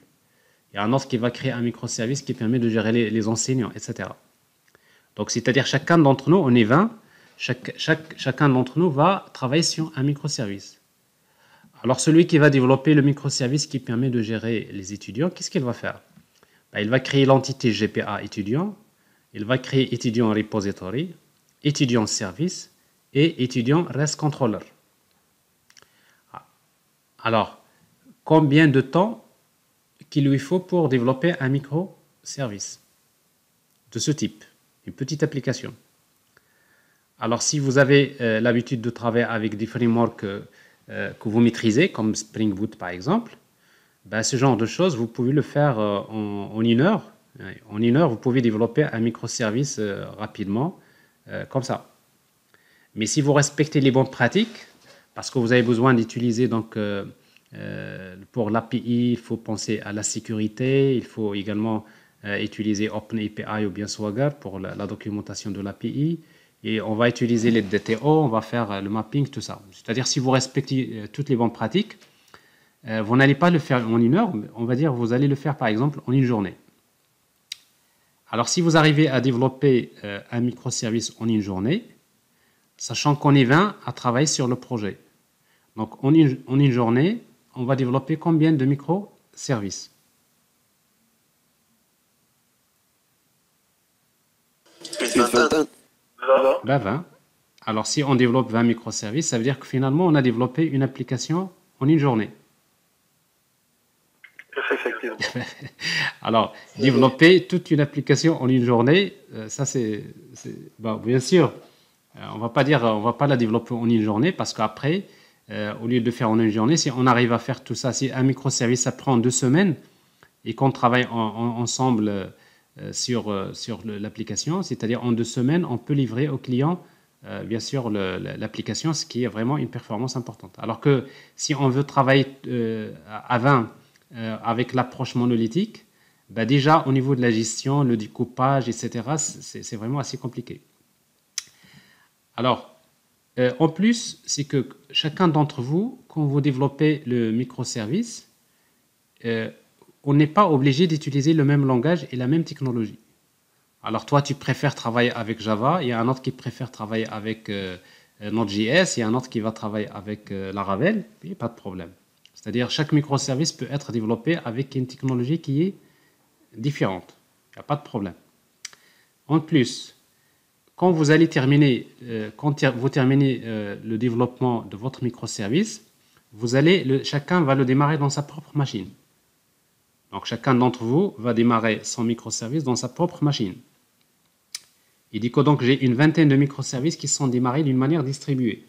Il y a un autre qui va créer un microservice qui permet de gérer les enseignants, etc. Donc, c'est-à-dire chacun d'entre nous, on est 20, chacun d'entre nous va travailler sur un microservice. Alors, celui qui va développer le microservice qui permet de gérer les étudiants, qu'est-ce qu'il va faire? Ben, il va créer l'entité GPA étudiant, il va créer étudiant repository, étudiant service et étudiant REST controller. Alors, combien de temps qu'il lui faut pour développer un microservice de ce type, une petite application? Alors, si vous avez l'habitude de travailler avec des frameworks que vous maîtrisez, comme Spring Boot par exemple, ben, ce genre de choses, vous pouvez le faire en 1 heure. En 1 heure, vous pouvez développer un microservice rapidement, comme ça. Mais si vous respectez les bonnes pratiques, parce que vous avez besoin d'utiliser donc pour l'API, il faut penser à la sécurité, il faut également utiliser OpenAPI ou bien Swagger pour la documentation de l'API, et on va utiliser les DTO, on va faire le mapping, tout ça. C'est-à-dire si vous respectez toutes les bonnes pratiques, vous n'allez pas le faire en 1 heure, on va dire vous allez le faire par exemple en 1 journée. Alors si vous arrivez à développer un microservice en 1 journée, sachant qu'on est 20 à travailler sur le projet. Donc en une journée, on va développer combien de microservices? Ben 20. Alors si on développe 20 microservices, ça veut dire que finalement on a développé une application en 1 journée. Effectivement. Alors, développer toute une application en 1 journée, ça c'est bon, bien sûr, on va pas la développer en 1 journée parce qu'après, au lieu de le faire en 1 journée, si on arrive à faire tout ça, si un microservice ça prend 2 semaines et qu'on travaille ensemble sur l'application, c'est-à-dire en 2 semaines, on peut livrer au client bien sûr l'application, ce qui est vraiment une performance importante. Alors que si on veut travailler à 20 avec l'approche monolithique, ben déjà au niveau de la gestion, le découpage, etc., c'est vraiment assez compliqué. Alors, en plus, c'est que chacun d'entre vous, quand vous développez le microservice, on n'est pas obligé d'utiliser le même langage et la même technologie. Alors toi, tu préfères travailler avec Java, il y a un autre qui préfère travailler avec Node.js, il y a un autre qui va travailler avec Laravel, et pas de problème. C'est-à-dire chaque microservice peut être développé avec une technologie qui est différente. Il n'y a pas de problème. En plus, quand vous allez terminer, vous terminez le développement de votre microservice, chacun va le démarrer dans sa propre machine. Donc chacun d'entre vous va démarrer son microservice dans sa propre machine. Il dit que donc j'ai une vingtaine de microservices qui sont démarrés d'une manière distribuée.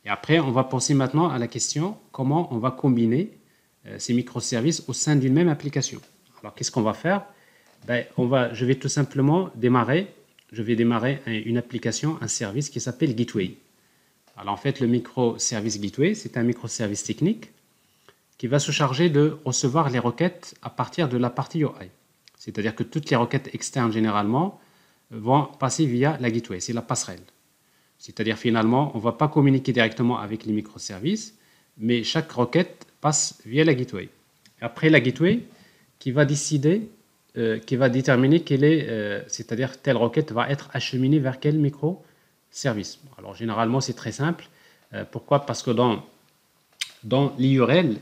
Et après, on va penser maintenant à la question comment on va combiner ces microservices au sein d'une même application. Alors, qu'est-ce qu'on va faire? Ben, je vais tout simplement démarrer une application, un service qui s'appelle Gateway. Alors, en fait, le microservice Gateway, c'est un microservice technique qui va se charger de recevoir les requêtes à partir de la partie UI. C'est-à-dire que toutes les requêtes externes, généralement, vont passer via la Gateway. C'est la passerelle. C'est-à-dire finalement, on ne va pas communiquer directement avec les microservices, mais chaque requête passe via la gateway. Après la gateway, qui va déterminer c'est-à-dire telle requête va être acheminée vers quel microservice. Alors généralement, c'est très simple. Pourquoi? Parce que dans l'URL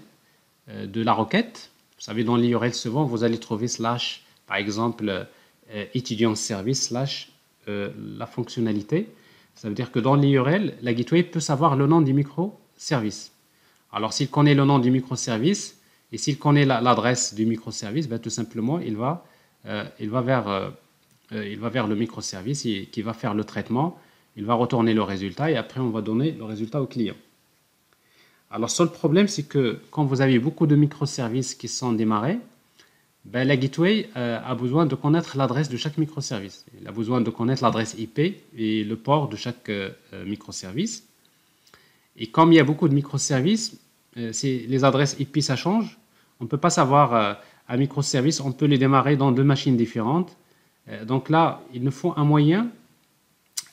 de la requête, vous savez, dans l'URL souvent, vous allez trouver slash, par exemple, étudiant service slash la fonctionnalité. Ça veut dire que dans l'URL, la gateway peut savoir le nom du microservice. Alors, s'il connaît le nom du microservice et s'il connaît l'adresse du microservice, ben, tout simplement, il va vers le microservice qui va faire le traitement, il va retourner le résultat et après, on va donner le résultat au client. Alors, seul problème, c'est que quand vous avez beaucoup de microservices qui sont démarrés, ben, la gateway a besoin de connaître l'adresse de chaque microservice. Elle a besoin de connaître l'adresse IP et le port de chaque microservice. Et comme il y a beaucoup de microservices, si les adresses IP, ça change. On ne peut pas savoir un microservice, on peut les démarrer dans deux machines différentes. Donc là, il nous faut un moyen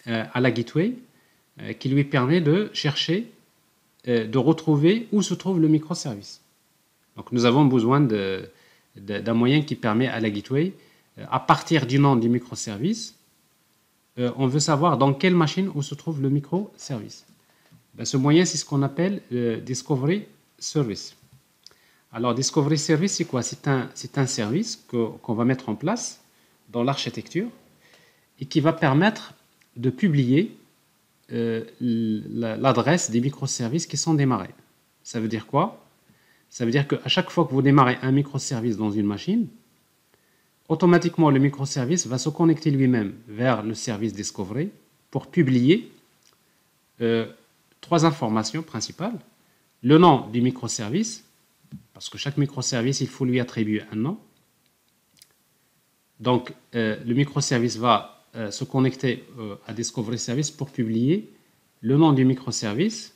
à la gateway qui lui permet de chercher, de retrouver où se trouve le microservice. Donc nous avons besoin d'un moyen qui permet à la gateway, à partir du nom du microservice, on veut savoir dans quelle machine où se trouve le microservice. Ben, ce moyen, c'est ce qu'on appelle Discovery Service. Alors, Discovery Service, c'est quoi? C'est un service qu'on va mettre en place dans l'architecture et qui va permettre de publier l'adresse des microservices qui sont démarrés. Ça veut dire quoi? Ça veut dire qu'à chaque fois que vous démarrez un microservice dans une machine, automatiquement le microservice va se connecter lui-même vers le service Discovery pour publier trois informations principales. Le nom du microservice, parce que chaque microservice, il faut lui attribuer un nom. Donc, le microservice va se connecter à Discovery Service pour publier le nom du microservice,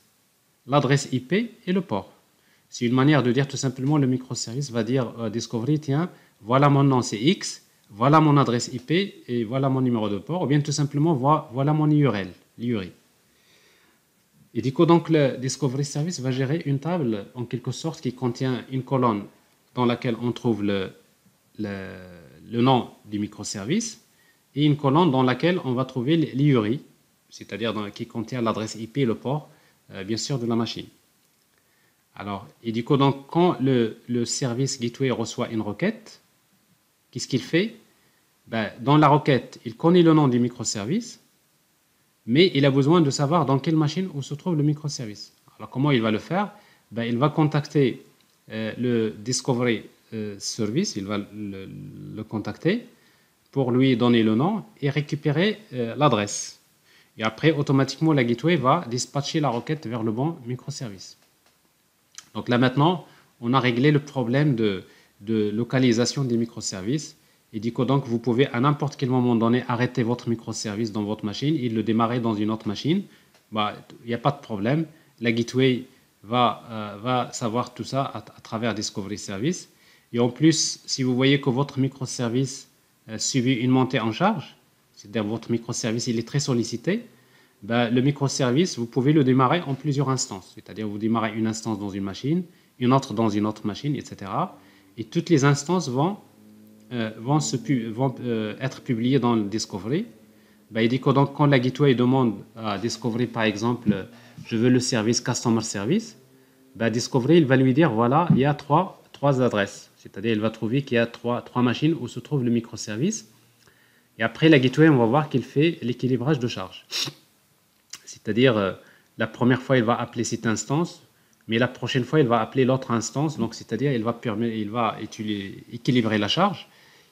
l'adresse IP et le port. C'est une manière de dire tout simplement le microservice va dire Discovery, tiens, voilà mon nom c'est X, voilà mon adresse IP et voilà mon numéro de port, ou bien tout simplement voilà mon URL, l'URI. Et du coup, donc, le Discovery Service va gérer une table en quelque sorte qui contient une colonne dans laquelle on trouve le nom du microservice et une colonne dans laquelle on va trouver l'URI, c'est-à-dire qui contient l'adresse IP et le port, bien sûr, de la machine. Alors, et du coup, donc, quand le service Gateway reçoit une requête, qu'est-ce qu'il fait? Ben, dans la requête, il connaît le nom du microservice, mais il a besoin de savoir dans quelle machine où se trouve le microservice. Alors, comment il va le faire? Ben, il va contacter le Discovery Service, il va le contacter pour lui donner le nom et récupérer l'adresse. Et après, automatiquement, la Gateway va dispatcher la requête vers le bon microservice. Donc là maintenant, on a réglé le problème de localisation des microservices. Et du coup, donc, vous pouvez à n'importe quel moment donné arrêter votre microservice dans votre machine et le démarrer dans une autre machine. Bah, il n'y a pas de problème. La Gateway va savoir tout ça à travers Discovery Service. Et en plus, si vous voyez que votre microservice subit une montée en charge, c'est-à-dire votre microservice il est très sollicité, ben, le microservice, vous pouvez le démarrer en plusieurs instances. C'est-à-dire vous démarrez une instance dans une machine, une autre dans une autre machine, etc. Et toutes les instances vont être publiées dans le Discovery. Ben, il dit que donc, quand la Gateway demande à Discovery, par exemple, je veux le service Customer Service, ben, Discovery il va lui dire, voilà, il y a trois adresses. C'est-à-dire il va trouver qu'il y a trois machines où se trouve le microservice. Et après, la Gateway, on va voir qu'il fait l'équilibrage de charge. C'est-à-dire, la première fois, il va appeler cette instance, mais la prochaine fois, il va appeler l'autre instance. Donc, c'est-à-dire, il va équilibrer la charge,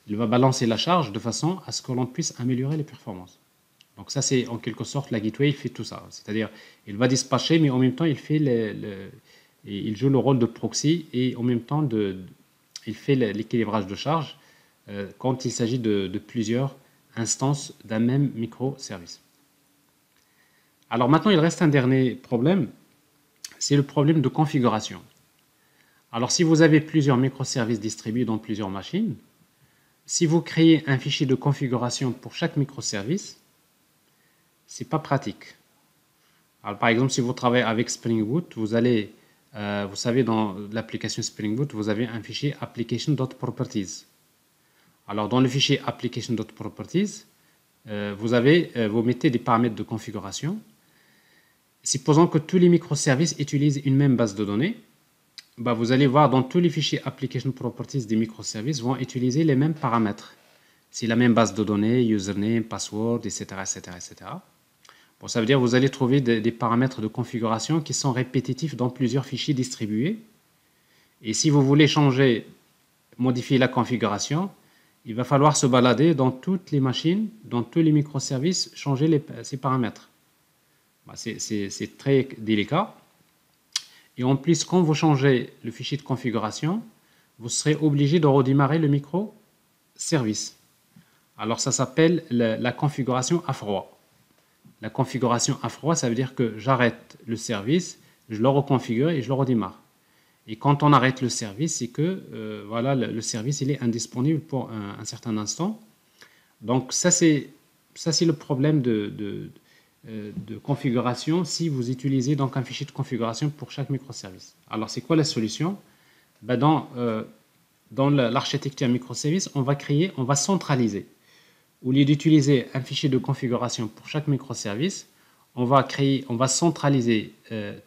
il va balancer la charge de façon à ce que l'on puisse améliorer les performances. Donc, ça, c'est en quelque sorte, la Gateway, il fait tout ça. C'est-à-dire, il va dispatcher, mais en même temps, il joue le rôle de proxy et en même temps, il fait l'équilibrage de charge quand il s'agit de plusieurs instances d'un même microservice. Alors maintenant, il reste un dernier problème, c'est le problème de configuration. Alors si vous avez plusieurs microservices distribués dans plusieurs machines, si vous créez un fichier de configuration pour chaque microservice, ce n'est pas pratique. Alors, par exemple, si vous travaillez avec Spring Boot, vous savez, dans l'application Spring Boot, vous avez un fichier application.properties. Alors, dans le fichier application.properties, vous mettez des paramètres de configuration. Supposons que tous les microservices utilisent une même base de données, bah vous allez voir dans tous les fichiers application properties des microservices vont utiliser les mêmes paramètres. C'est la même base de données, username, password, etc. etc., etc. Bon, ça veut dire que vous allez trouver des paramètres de configuration qui sont répétitifs dans plusieurs fichiers distribués. Et si vous voulez modifier la configuration, il va falloir se balader dans toutes les machines, dans tous les microservices, changer ces paramètres. C'est très délicat. Et en plus, quand vous changez le fichier de configuration, vous serez obligé de redémarrer le microservice. Alors ça s'appelle la configuration à froid. La configuration à froid, ça veut dire que j'arrête le service, je le reconfigure et je le redémarre. Et quand on arrête le service, c'est que voilà, le service il est indisponible pour un certain instant. Donc ça c'est le problème de configuration si vous utilisez donc un fichier de configuration pour chaque microservice. Alors c'est quoi la solution? Ben dans l'architecture microservice, on va centraliser. Au lieu d'utiliser un fichier de configuration pour chaque microservice, on va centraliser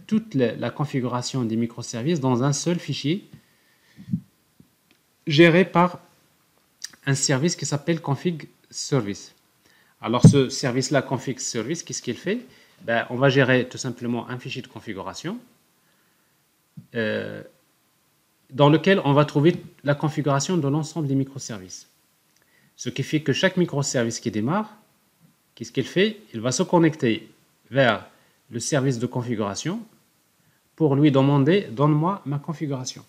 toute la configuration des microservices dans un seul fichier géré par un service qui s'appelle config service. Alors ce service-là, config service, qu'est-ce qu'il fait? Ben, on va gérer tout simplement un fichier de configuration dans lequel on va trouver la configuration de l'ensemble des microservices. Ce qui fait que chaque microservice qui démarre, qu'est-ce qu'il fait? Il va se connecter vers le service de configuration pour lui demander « Donne-moi ma configuration ».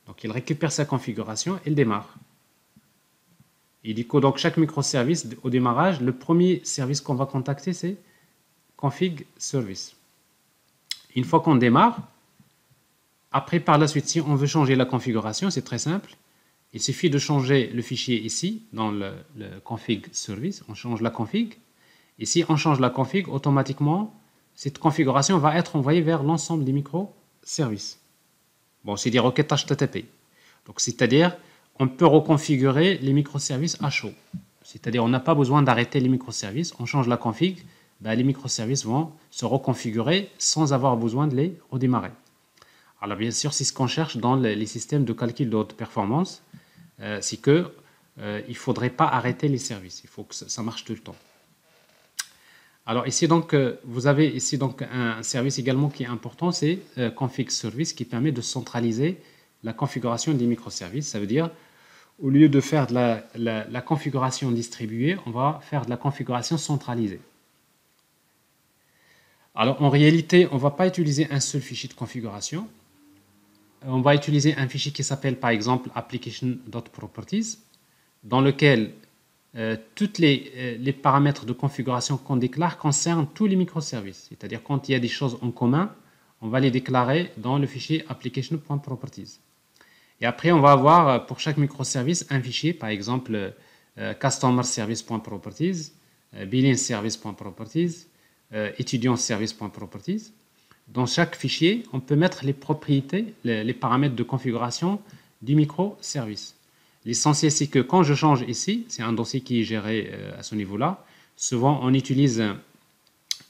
Donc il récupère sa configuration et il démarre. Il dit que donc chaque microservice, au démarrage, le premier service qu'on va contacter, c'est config service. Une fois qu'on démarre, après par la suite, si on veut changer la configuration, c'est très simple. Il suffit de changer le fichier ici, dans le config service, on change la config. Et si on change la config, automatiquement, cette configuration va être envoyée vers l'ensemble des microservices. Bon, c'est des requêtes HTTP. Donc, c'est-à-dire, on peut reconfigurer les microservices à chaud. C'est-à-dire, on n'a pas besoin d'arrêter les microservices. On change la config, ben, les microservices vont se reconfigurer sans avoir besoin de les redémarrer. Alors, bien sûr, c'est ce qu'on cherche dans les systèmes de calcul de haute performance. C'est qu'il ne faudrait pas arrêter les services. Il faut que ça marche tout le temps. Alors ici donc vous avez ici donc un service également qui est important, c'est config service qui permet de centraliser la configuration des microservices. Ça veut dire au lieu de faire de la configuration distribuée, on va faire de la configuration centralisée. Alors en réalité, on ne va pas utiliser un seul fichier de configuration. On va utiliser un fichier qui s'appelle par exemple application.properties dans lequel tous les paramètres de configuration qu'on déclare concernent tous les microservices. C'est-à-dire quand il y a des choses en commun, on va les déclarer dans le fichier application.properties. Et après, on va avoir pour chaque microservice un fichier, par exemple customer service.properties, billing service.properties, étudiant service.properties. Dans chaque fichier, on peut mettre les propriétés, les paramètres de configuration du microservice. L'essentiel, c'est que quand je change ici, c'est un dossier qui est géré à ce niveau-là. Souvent, on utilise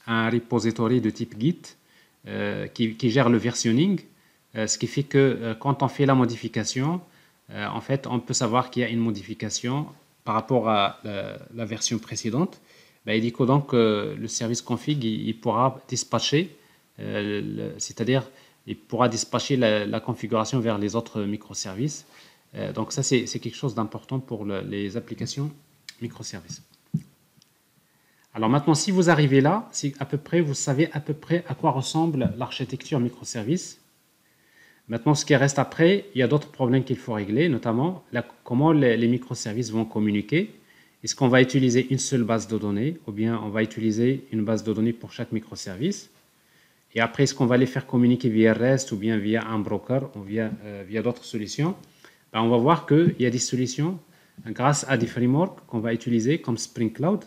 un repository de type Git qui gère le versionning, ce qui fait que quand on fait la modification, en fait, on peut savoir qu'il y a une modification par rapport à la version précédente. Ben, il dit que donc le service config, il pourra dispatcher, c'est-à-dire il pourra dispatcher la configuration vers les autres microservices. Donc ça, c'est quelque chose d'important pour les applications microservices. Alors maintenant, si vous arrivez là, vous savez à peu près à quoi ressemble l'architecture microservice. Maintenant, ce qui reste après, il y a d'autres problèmes qu'il faut régler, notamment comment les microservices vont communiquer. Est-ce qu'on va utiliser une seule base de données ou bien on va utiliser une base de données pour chaque microservice? Et après, est-ce qu'on va les faire communiquer via REST ou bien via un broker ou via d'autres solutions? Ben, on va voir qu'il y a des solutions grâce à des frameworks qu'on va utiliser comme Spring Cloud.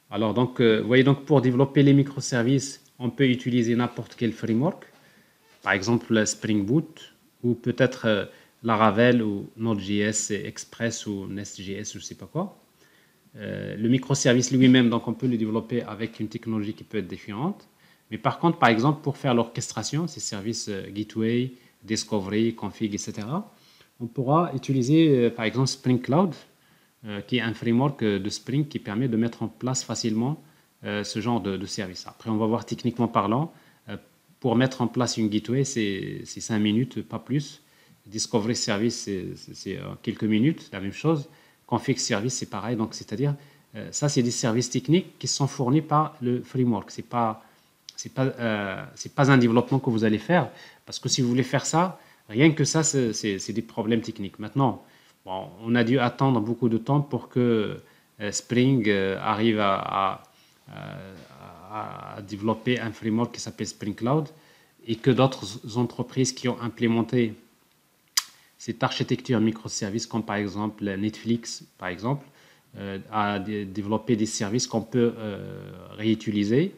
Alors, donc, vous voyez, donc, pour développer les microservices, on peut utiliser n'importe quel framework. Par exemple, Spring Boot ou peut-être Laravel ou Node.js, Express ou Nest.js, je ne sais pas quoi. Le microservice lui-même, donc, on peut le développer avec une technologie qui peut être différente. Mais par contre, par exemple, pour faire l'orchestration, ces services Gateway, Discovery, Config, etc., on pourra utiliser par exemple Spring Cloud, qui est un framework de Spring qui permet de mettre en place facilement ce genre de service. Après, on va voir techniquement parlant, pour mettre en place une Gateway, c'est 5 minutes, pas plus. Discovery Service, c'est quelques minutes, la même chose. Config Service, c'est pareil. Donc, c'est-à-dire, ça, c'est des services techniques qui sont fournis par le framework. C'est pas un développement que vous allez faire, parce que si vous voulez faire ça, rien que ça, c'est des problèmes techniques. Maintenant, bon, on a dû attendre beaucoup de temps pour que Spring arrive à développer un framework qui s'appelle Spring Cloud. et que d'autres entreprises qui ont implémenté cette architecture microservices, comme par exemple Netflix, par exemple, a développé des services qu'on peut réutiliser.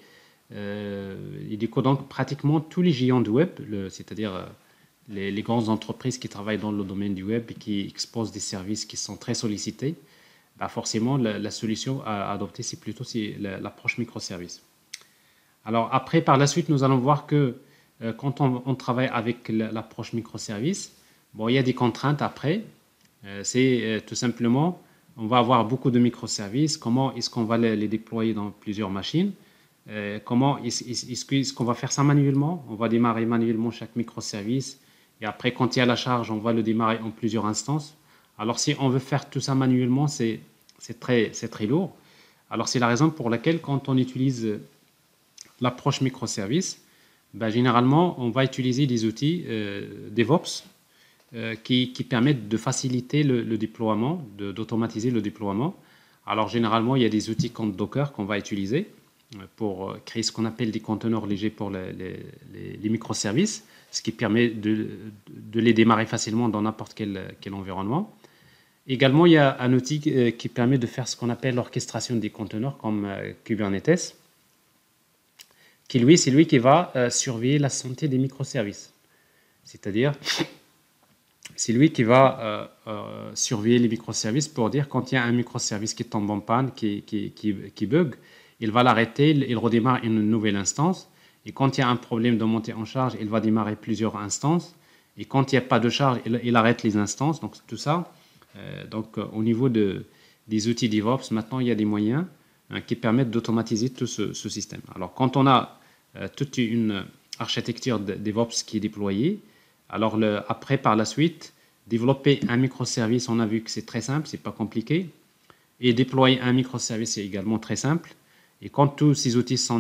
Et du coup, donc, pratiquement tous les géants du web, c'est-à-dire les grandes entreprises qui travaillent dans le domaine du web et qui exposent des services qui sont très sollicités, bah forcément, la solution à adopter, c'est plutôt l'approche microservice. Alors après, par la suite, nous allons voir que quand on travaille avec l'approche microservice, bon, il y a des contraintes après. C'est tout simplement, on va avoir beaucoup de microservices. Comment est-ce qu'on va les déployer dans plusieurs machines? Comment est-ce qu'on va faire ça manuellement? On va démarrer manuellement chaque microservice. Et après, quand il y a la charge, on va le démarrer en plusieurs instances. Alors, si on veut faire tout ça manuellement, c'est très lourd. Alors, c'est la raison pour laquelle, quand on utilise l'approche microservice, ben, généralement, on va utiliser des outils DevOps qui permettent de faciliter le déploiement, d'automatiser le déploiement. Alors, généralement, il y a des outils comme Docker qu'on va utiliser pour créer ce qu'on appelle des conteneurs légers pour les microservices, ce qui permet de les démarrer facilement dans n'importe quel environnement. Également, il y a un outil qui permet de faire ce qu'on appelle l'orchestration des conteneurs, comme Kubernetes, qui lui, c'est lui qui va surveiller la santé des microservices. C'est-à-dire, c'est lui qui va surveiller les microservices pour dire quand il y a un microservice qui tombe en panne, qui bug, il va l'arrêter, il redémarre une nouvelle instance. Et quand il y a un problème de montée en charge, il va démarrer plusieurs instances. Et quand il n'y a pas de charge, il arrête les instances. Donc tout ça, au niveau des outils DevOps, maintenant il y a des moyens qui permettent d'automatiser tout ce système. Alors quand on a toute une architecture de DevOps qui est déployée, alors après par la suite, développer un microservice, on a vu que c'est très simple, c'est pas compliqué. Et déployer un microservice, c'est également très simple. Et quand tous ces outils sont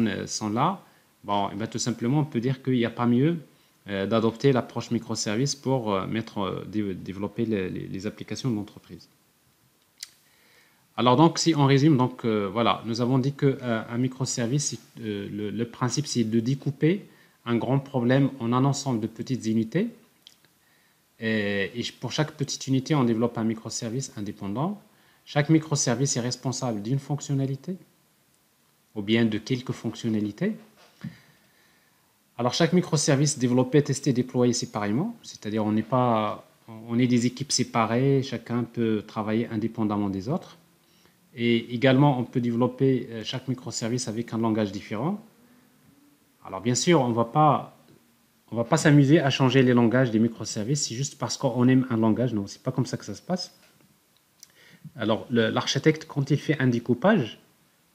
là, bon, et bien, tout simplement, on peut dire qu'il n'y a pas mieux d'adopter l'approche microservice pour développer les applications de l'entreprise. Alors donc, si on résume, donc voilà, nous avons dit qu'un microservice, le principe, c'est de découper un grand problème en un ensemble de petites unités. Et pour chaque petite unité, on développe un microservice indépendant. Chaque microservice est responsable d'une fonctionnalité ou bien de quelques fonctionnalités. Alors, chaque microservice développé, testé, déployé séparément, c'est-à-dire on est des équipes séparées, chacun peut travailler indépendamment des autres. Et également, on peut développer chaque microservice avec un langage différent. Alors, bien sûr, on ne va pas s'amuser à changer les langages des microservices, c'est juste parce qu'on aime un langage. Non, ce n'est pas comme ça que ça se passe. Alors, l'architecte, quand il fait un découpage,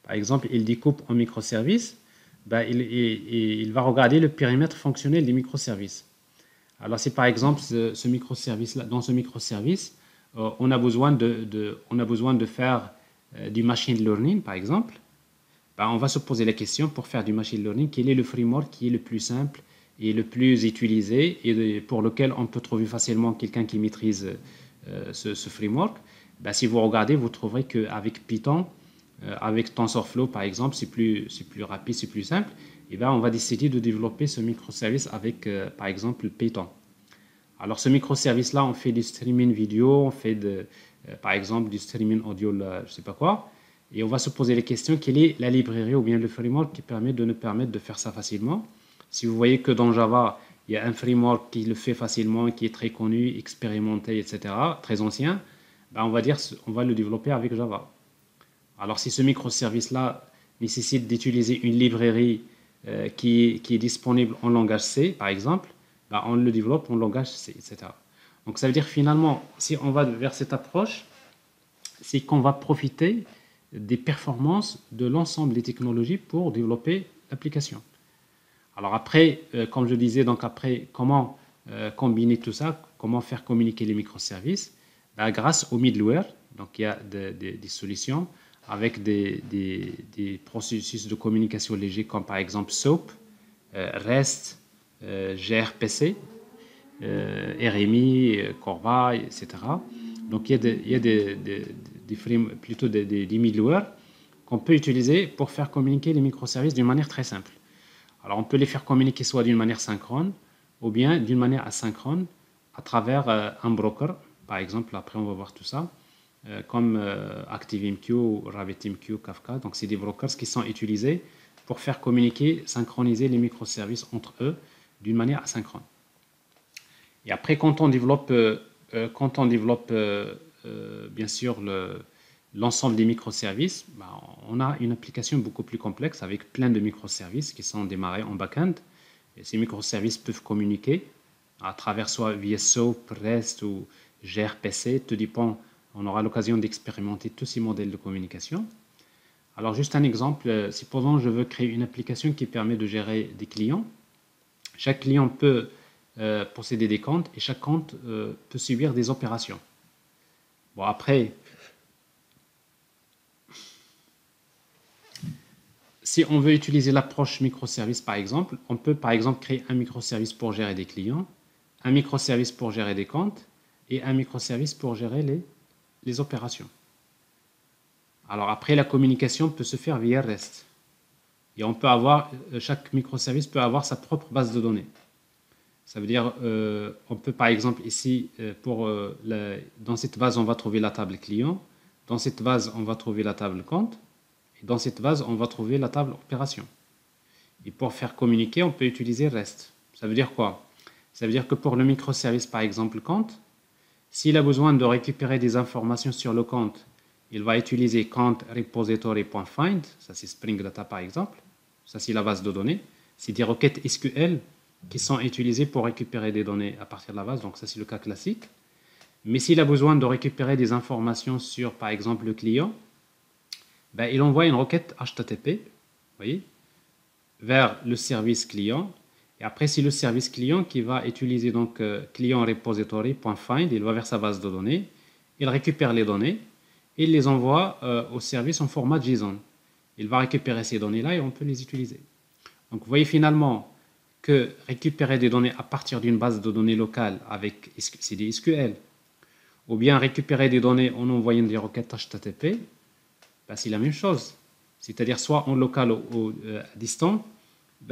par exemple, il découpe en microservices, ben, il va regarder le périmètre fonctionnel des microservices. Alors, si par exemple, ce microservice-là, dans ce microservice, on a besoin de faire du machine learning, par exemple, ben, on va se poser la question, pour faire du machine learning, quel est le framework qui est le plus simple et le plus utilisé et pour lequel on peut trouver facilement quelqu'un qui maîtrise ce framework. Ben, si vous regardez, vous trouverez qu'avec Python, avec TensorFlow, par exemple, c'est plus rapide, c'est plus simple. Et ben, on va décider de développer ce microservice avec, par exemple, Python. Alors, ce microservice-là, on fait du streaming vidéo, on fait, par exemple, du streaming audio, je ne sais pas quoi. Et on va se poser la question, quelle est la librairie ou bien le framework qui permet de nous permettre de faire ça facilement. Si vous voyez que dans Java, il y a un framework qui le fait facilement, qui est très connu, expérimenté, etc., très ancien, ben, on va le développer avec Java. Alors, si ce microservice-là nécessite d'utiliser une librairie qui est disponible en langage C, par exemple, ben, on le développe en langage C, etc. Donc, ça veut dire finalement, si on va vers cette approche, c'est qu'on va profiter des performances de l'ensemble des technologies pour développer l'application. Alors après, comme je disais, donc après, comment combiner tout ça, comment faire communiquer les microservices, ben, grâce au middleware. Donc, il y a des solutions avec des processus de communication légers comme par exemple SOAP, REST, gRPC, RMI, Corva, etc. Donc il y a plutôt des middleware qu'on peut utiliser pour faire communiquer les microservices d'une manière très simple. Alors, on peut les faire communiquer soit d'une manière synchrone ou bien d'une manière asynchrone à travers un broker. Par exemple, après, on va voir tout ça, comme ActiveMQ, RabbitMQ, Kafka. Donc, c'est des brokers qui sont utilisés pour faire communiquer, synchroniser les microservices entre eux d'une manière asynchrone. Et après, quand on développe bien sûr l'ensemble des microservices, on a une application beaucoup plus complexe avec plein de microservices qui sont démarrés en back-end. Et ces microservices peuvent communiquer à travers soit VSO, REST ou gRPC, tout dépend. On aura l'occasion d'expérimenter tous ces modèles de communication. Alors, juste un exemple, supposons je veux créer une application qui permet de gérer des clients. Chaque client peut posséder des comptes et chaque compte peut subir des opérations. Bon, après, si on veut utiliser l'approche microservice, par exemple, on peut par exemple créer un microservice pour gérer des clients, un microservice pour gérer des comptes et un microservice pour gérer les opérations. Alors après, la communication peut se faire via REST. Et on peut avoir, chaque microservice peut avoir sa propre base de données. Ça veut dire, on peut par exemple ici, dans cette base, on va trouver la table client. Dans cette base, on va trouver la table compte. Et dans cette base, on va trouver la table opération. Et pour faire communiquer, on peut utiliser REST. Ça veut dire quoi? Ça veut dire que pour le microservice, par exemple, compte, s'il a besoin de récupérer des informations sur le compte, il va utiliser compte repository.find, ça c'est Spring Data par exemple, ça c'est la base de données. C'est des requêtes SQL qui sont utilisées pour récupérer des données à partir de la base, donc ça c'est le cas classique. Mais s'il a besoin de récupérer des informations sur, par exemple, le client, il envoie une requête HTTP, voyez, vers le service client. Et après, c'est le service client qui va utiliser donc client repository.find, il va vers sa base de données, il récupère les données, et il les envoie au service en format JSON. Il va récupérer ces données-là et on peut les utiliser. Donc, vous voyez finalement que récupérer des données à partir d'une base de données locale avec c'est des SQL, ou bien récupérer des données en envoyant des requêtes HTTP, c'est la même chose. C'est-à-dire soit en local ou à distance,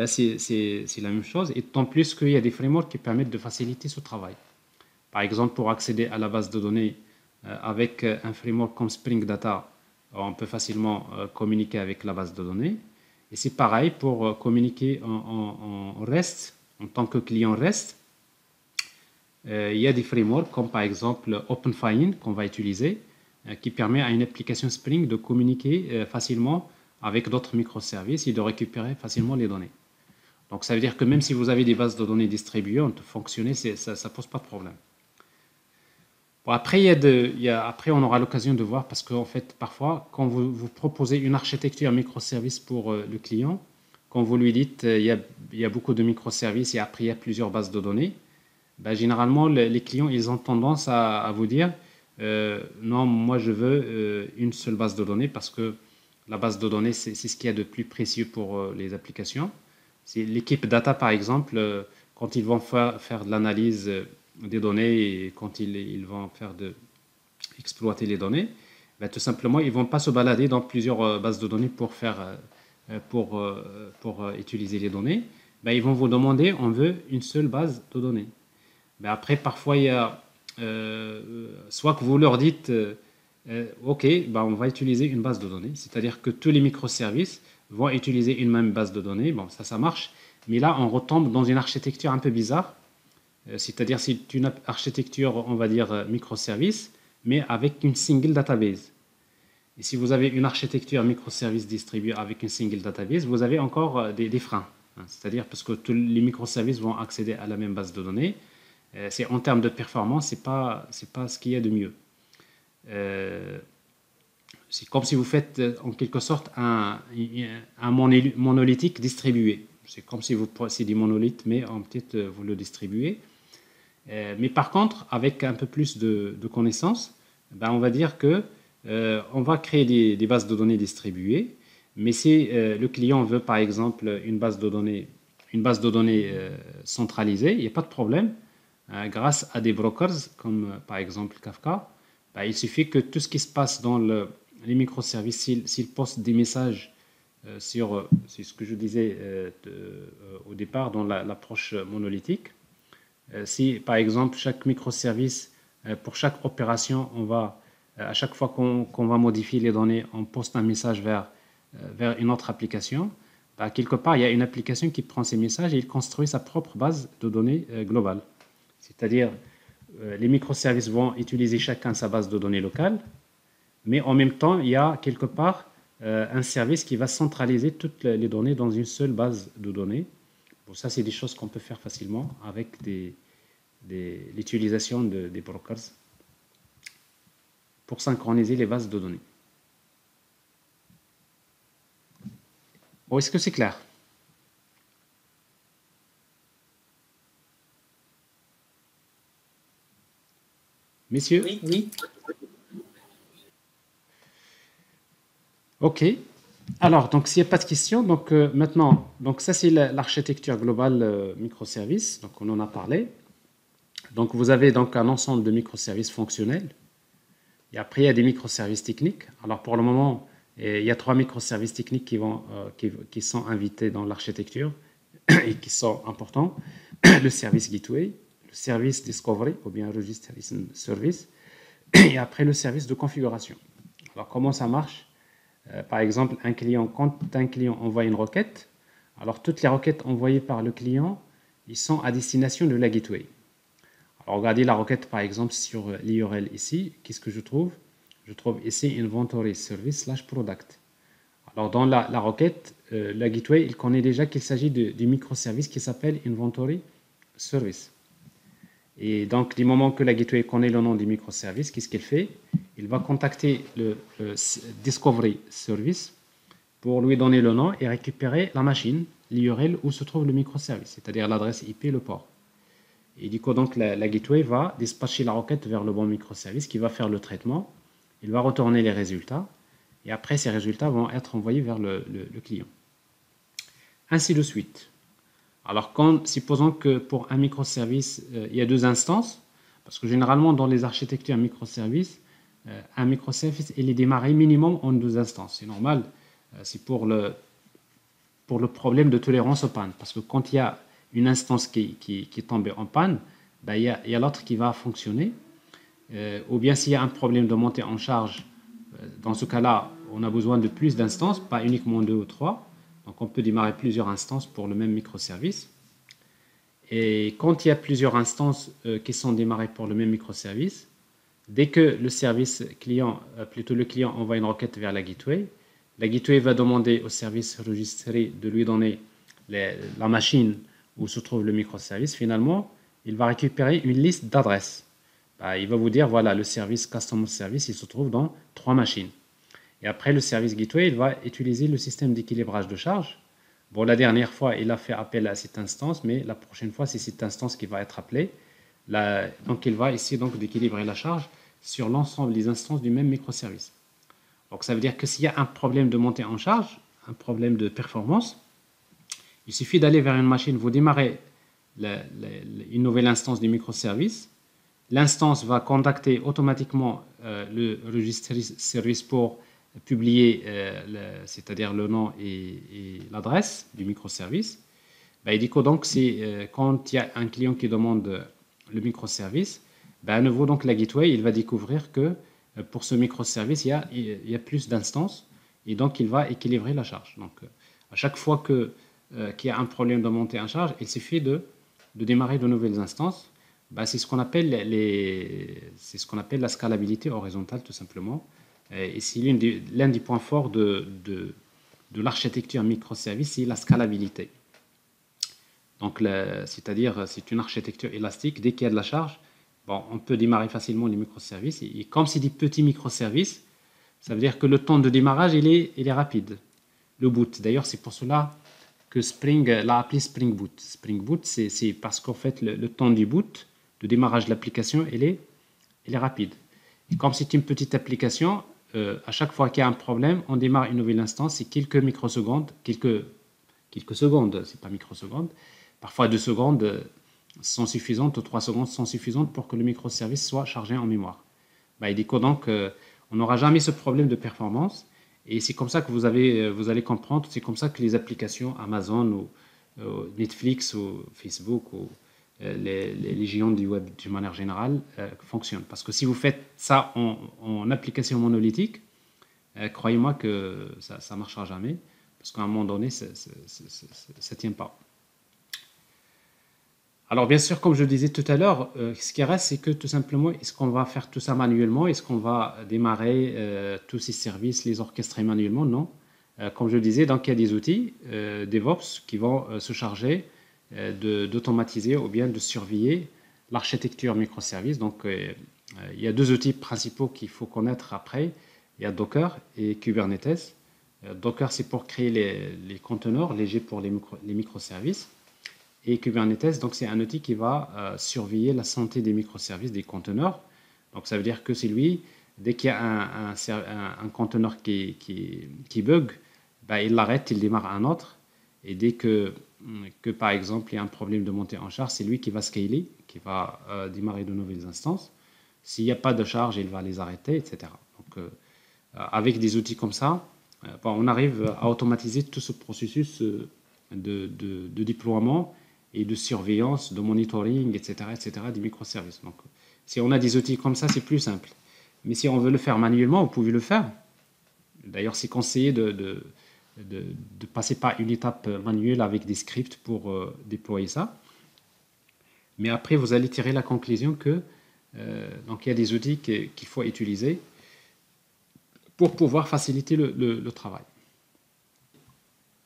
c'est la même chose. Et tant plus qu'il y a des frameworks qui permettent de faciliter ce travail. Par exemple, pour accéder à la base de données avec un framework comme Spring Data, on peut facilement communiquer avec la base de données. Et c'est pareil pour communiquer en REST, en tant que client REST. Il y a des frameworks comme par exemple OpenFIND qu'on va utiliser, qui permet à une application Spring de communiquer facilement avec d'autres microservices et de récupérer facilement les données. Donc ça veut dire que même si vous avez des bases de données distribuées, on peut fonctionner, ça ne pose pas de problème. Bon, après, après, on aura l'occasion de voir, parce qu'en fait, parfois, quand vous proposez une architecture microservice pour le client, quand vous lui dites il y a beaucoup de microservices et après il y a plusieurs bases de données, généralement, les clients, ils ont tendance à vous dire non, moi je veux une seule base de données parce que la base de données, c'est ce qu'il y a de plus précieux pour les applications. C'est l'équipe data, par exemple, quand ils vont faire de l'analyse des données et quand ils vont exploiter les données, tout simplement, ils ne vont pas se balader dans plusieurs bases de données pour utiliser les données. Ils vont vous demander, on veut une seule base de données. Après, parfois, il y a soit que vous leur dites OK, on va utiliser une base de données, c'est-à-dire que tous les microservices vont utiliser une même base de données. Bon, ça marche, mais là, on retombe dans une architecture un peu bizarre, c'est-à-dire c'est une architecture, on va dire, microservice, mais avec une single database. Et si vous avez une architecture microservice distribuée avec une single database, vous avez encore des freins, c'est-à-dire parce que tous les microservices vont accéder à la même base de données. C'est en termes de performance, c'est pas ce qu'il y a de mieux. C'est comme si vous faites en quelque sorte un monolithique distribué. C'est comme si c'est du monolithe, mais peut-être vous le distribuez. Mais par contre, avec un peu plus de connaissances, on va dire que on va créer des bases de données distribuées. Mais si le client veut par exemple une base de données centralisée, il n'y a pas de problème. Grâce à des brokers comme par exemple Kafka, il suffit que tout ce qui se passe dans les microservices, s'ils postent des messages c'est ce que je disais au départ dans l'approche monolithique. Si par exemple chaque microservice, pour chaque opération, à chaque fois qu'on va modifier les données, on poste un message vers une autre application, bah, quelque part il y a une application qui prend ces messages et il construit sa propre base de données globale. C'est-à-dire les microservices vont utiliser chacun sa base de données locale, mais en même temps il y a quelque part un service qui va centraliser toutes les données dans une seule base de données. Bon, ça, c'est des choses qu'on peut faire facilement avec l'utilisation des brokers pour synchroniser les bases de données. Bon, est-ce que c'est clair? Messieurs? Oui, oui. OK. Alors, donc, s'il n'y a pas de questions, donc maintenant, donc ça, c'est l'architecture globale microservice. Donc, on en a parlé. Donc, vous avez donc un ensemble de microservices fonctionnels. Et après, il y a des microservices techniques. Alors, pour le moment, il y a 3 microservices techniques qui sont invités dans l'architecture et qui sont importants. Le service Gateway, le service Discovery, ou bien Registration Service, et après, le service de configuration. Alors, comment ça marche? Par exemple, quand un client envoie une requête, alors toutes les requêtes envoyées par le client, ils sont à destination de la gateway. Alors regardez la requête par exemple sur l'URL ici, qu'est-ce que je trouve? Je trouve ici inventory service / product. Alors dans la requête, la gateway, il connaît déjà qu'il s'agit du microservice qui s'appelle inventory service. Et donc, du moment que la gateway connaît le nom du microservice, qu'est-ce qu'elle fait? Il va contacter le Discovery Service pour lui donner le nom et récupérer la machine, l'URL où se trouve le microservice, c'est-à-dire l'adresse IP, le port. Et du coup, donc, la gateway va dispatcher la requête vers le bon microservice qui va faire le traitement. Il va retourner les résultats et après, ces résultats vont être envoyés vers le client. Ainsi de suite. Alors, supposons que pour un microservice, il y a 2 instances, parce que généralement, dans les architectures microservices, un microservice, il est démarré minimum en 2 instances. C'est normal, c'est pour le problème de tolérance aux pannes, parce que quand il y a une instance qui est tombée en panne, ben, il y a l'autre qui va fonctionner, ou bien s'il y a un problème de montée en charge, dans ce cas-là, on a besoin de plus d'instances, pas uniquement 2 ou 3. Donc, on peut démarrer plusieurs instances pour le même microservice. Et quand il y a plusieurs instances qui sont démarrées pour le même microservice, dès que le service client, plutôt le client envoie une requête vers la gateway va demander au service registré de lui donner la machine où se trouve le microservice. Finalement, il va récupérer une liste d'adresses. Il va vous dire, voilà, le service Customer Service, il se trouve dans 3 machines. Et après, le service Gateway, il va utiliser le système d'équilibrage de charge. Bon, la dernière fois, il a fait appel à cette instance, mais la prochaine fois, c'est cette instance qui va être appelée. Donc, il va essayer donc d'équilibrer la charge sur l'ensemble des instances du même microservice. Donc, ça veut dire que s'il y a un problème de montée en charge, un problème de performance, il suffit d'aller vers une machine, vous démarrez une nouvelle instance du microservice. L'instance va contacter automatiquement le registre service pour publier, c'est-à-dire le nom et l'adresse du microservice. Et du coup, donc, c'est quand il y a un client qui demande le microservice, à nouveau, donc, la gateway, il va découvrir que pour ce microservice, il y a plus d'instances et donc, il va équilibrer la charge. Donc, à chaque fois qu'il y a un problème de montée en charge, il suffit de démarrer de nouvelles instances. C'est ce qu'on appelle la scalabilité horizontale, tout simplement. Et c'est l'un des points forts de l'architecture microservice, c'est la scalabilité. Donc, c'est-à-dire, c'est une architecture élastique. Dès qu'il y a de la charge, on peut démarrer facilement les microservices. Et comme c'est des petits microservices, ça veut dire que le temps de démarrage, il est rapide. Le boot, d'ailleurs, c'est pour cela que Spring l'a appelé Spring Boot. Spring Boot, c'est parce qu'en fait, le temps du boot, de démarrage de l'application, il est rapide. Et comme c'est une petite application, à chaque fois qu'il y a un problème, on démarre une nouvelle instance, c'est quelques microsecondes, quelques secondes, c'est pas microsecondes, parfois 2 secondes sont suffisantes, ou 3 secondes sont suffisantes pour que le microservice soit chargé en mémoire. Et du coup, donc, on n'aura jamais ce problème de performance. Et c'est comme ça que vous allez comprendre, c'est comme ça que les applications Amazon ou Netflix ou Facebook ou les géants du web d'une manière générale fonctionnent. Parce que si vous faites ça en application monolithique, croyez-moi que ça ne marchera jamais, parce qu'à un moment donné, ça ne tient pas. Alors bien sûr, comme je disais tout à l'heure, ce qui reste, c'est que tout simplement, est-ce qu'on va faire tout ça manuellement? Est-ce qu'on va démarrer tous ces services, les orchestrer manuellement? Non. Comme je disais, donc il y a des outils DevOps qui vont se charger d'automatiser ou bien de surveiller l'architecture microservice. Donc il y a deux outils principaux qu'il faut connaître après. Il y a Docker et Kubernetes. Docker, c'est pour créer les conteneurs légers pour les microservices. Et Kubernetes, donc c'est un outil qui va surveiller la santé des microservices, des conteneurs. Donc ça veut dire que c'est lui, dès qu'il y a un conteneur qui bug, ben, il l'arrête, il démarre un autre. Et dès que par exemple il y a un problème de montée en charge, c'est lui qui va scaler, qui va démarrer de nouvelles instances. S'il n'y a pas de charge, il va les arrêter, etc. Donc avec des outils comme ça, on arrive à automatiser tout ce processus de déploiement et de surveillance, de monitoring, etc., des microservices. Donc, si on a des outils comme ça, c'est plus simple. Mais si on veut le faire manuellement, vous pouvez le faire. D'ailleurs, c'est conseillé de passer par une étape manuelle avec des scripts pour déployer ça. Mais après, vous allez tirer la conclusion que donc il y a des outils qu'il faut utiliser pour pouvoir faciliter le travail.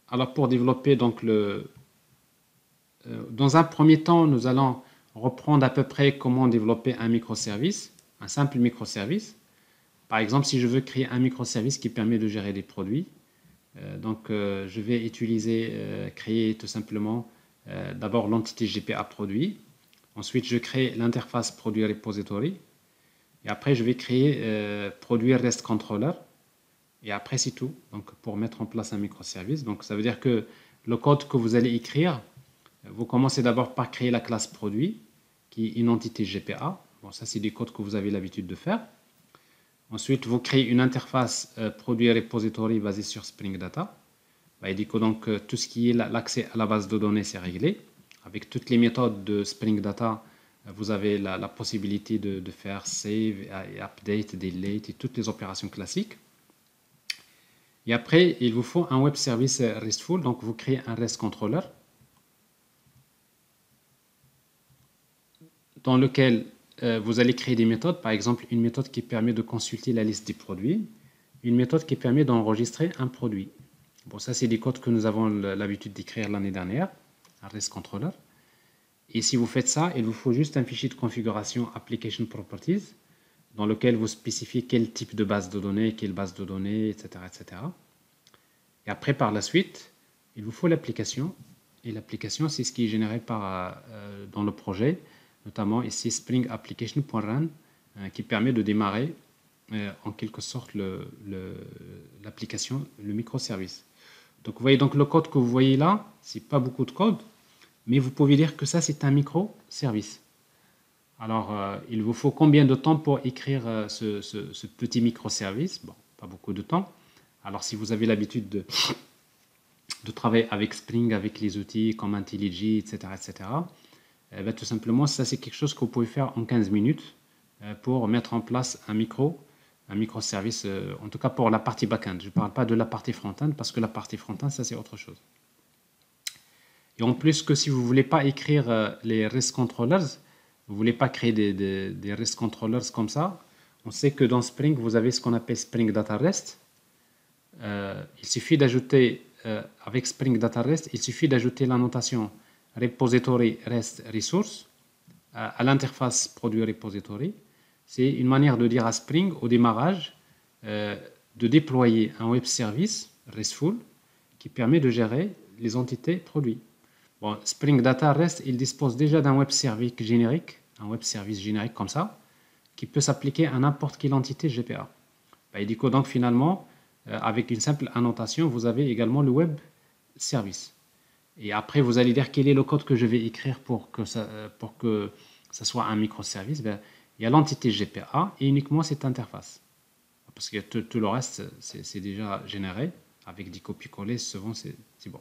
Alors, pour développer donc dans un premier temps, nous allons reprendre à peu près comment développer un microservice, un simple microservice. Par exemple, si je veux créer un microservice qui permet de gérer des produits, je vais créer tout simplement d'abord l'entité GPA produit. Ensuite, je crée l'interface produit repository. Et après, je vais créer produit REST controller. Et après, c'est tout. Donc, pour mettre en place un microservice. Donc, ça veut dire que le code que vous allez écrire, vous commencez d'abord par créer la classe produit, qui est une entité GPA. Bon, ça, c'est des codes que vous avez l'habitude de faire. Ensuite, vous créez une interface produit repository basée sur Spring Data. Et du coup, donc, tout ce qui est l'accès à la base de données, c'est réglé. Avec toutes les méthodes de Spring Data, vous avez la possibilité de faire save, update, delete et toutes les opérations classiques. Et après, il vous faut un web service RESTful. Donc, vous créez un REST controller dans lequel vous allez créer des méthodes. Par exemple, une méthode qui permet de consulter la liste des produits. Une méthode qui permet d'enregistrer un produit. Bon, ça, c'est des codes que nous avons l'habitude d'écrire l'année dernière, un REST controller. Et si vous faites ça, il vous faut juste un fichier de configuration Application Properties dans lequel vous spécifiez quel type de base de données, quelle base de données, etc., etc. Et après, par la suite, il vous faut l'application. Et l'application, c'est ce qui est généré dans le projet, notamment ici Spring Application.run, qui permet de démarrer en quelque sorte l'application, le microservice. Donc vous voyez donc le code que vous voyez là, c'est pas beaucoup de code, mais vous pouvez dire que ça c'est un microservice. Alors il vous faut combien de temps pour écrire ce petit microservice? Bon, pas beaucoup de temps. Alors si vous avez l'habitude de travailler avec Spring, avec les outils comme IntelliJ, etc., tout simplement, ça c'est quelque chose que vous pouvez faire en 15 minutes pour mettre en place un microservice, en tout cas pour la partie back-end. Je ne parle pas de la partie front-end parce que la partie front-end, ça c'est autre chose. Et en plus que si vous ne voulez pas écrire les REST controllers, vous ne voulez pas créer des REST controllers comme ça, on sait que dans Spring, vous avez ce qu'on appelle Spring Data REST. Il suffit d'ajouter, avec Spring Data REST, il suffit d'ajouter la notation repository REST resource à l'interface produit repository. C'est une manière de dire à Spring au démarrage de déployer un web service RESTful qui permet de gérer les entités produits. Bon, Spring Data REST, il dispose déjà d'un web service générique, comme ça, qui peut s'appliquer à n'importe quelle entité GPA. Et du coup, donc finalement, avec une simple annotation, vous avez également le web service. Et après, vous allez dire quel est le code que je vais écrire pour que ça soit un microservice. Il y a l'entité GPA et uniquement cette interface. parce que tout le reste, c'est déjà généré. Avec des copier-coller, souvent, c'est bon.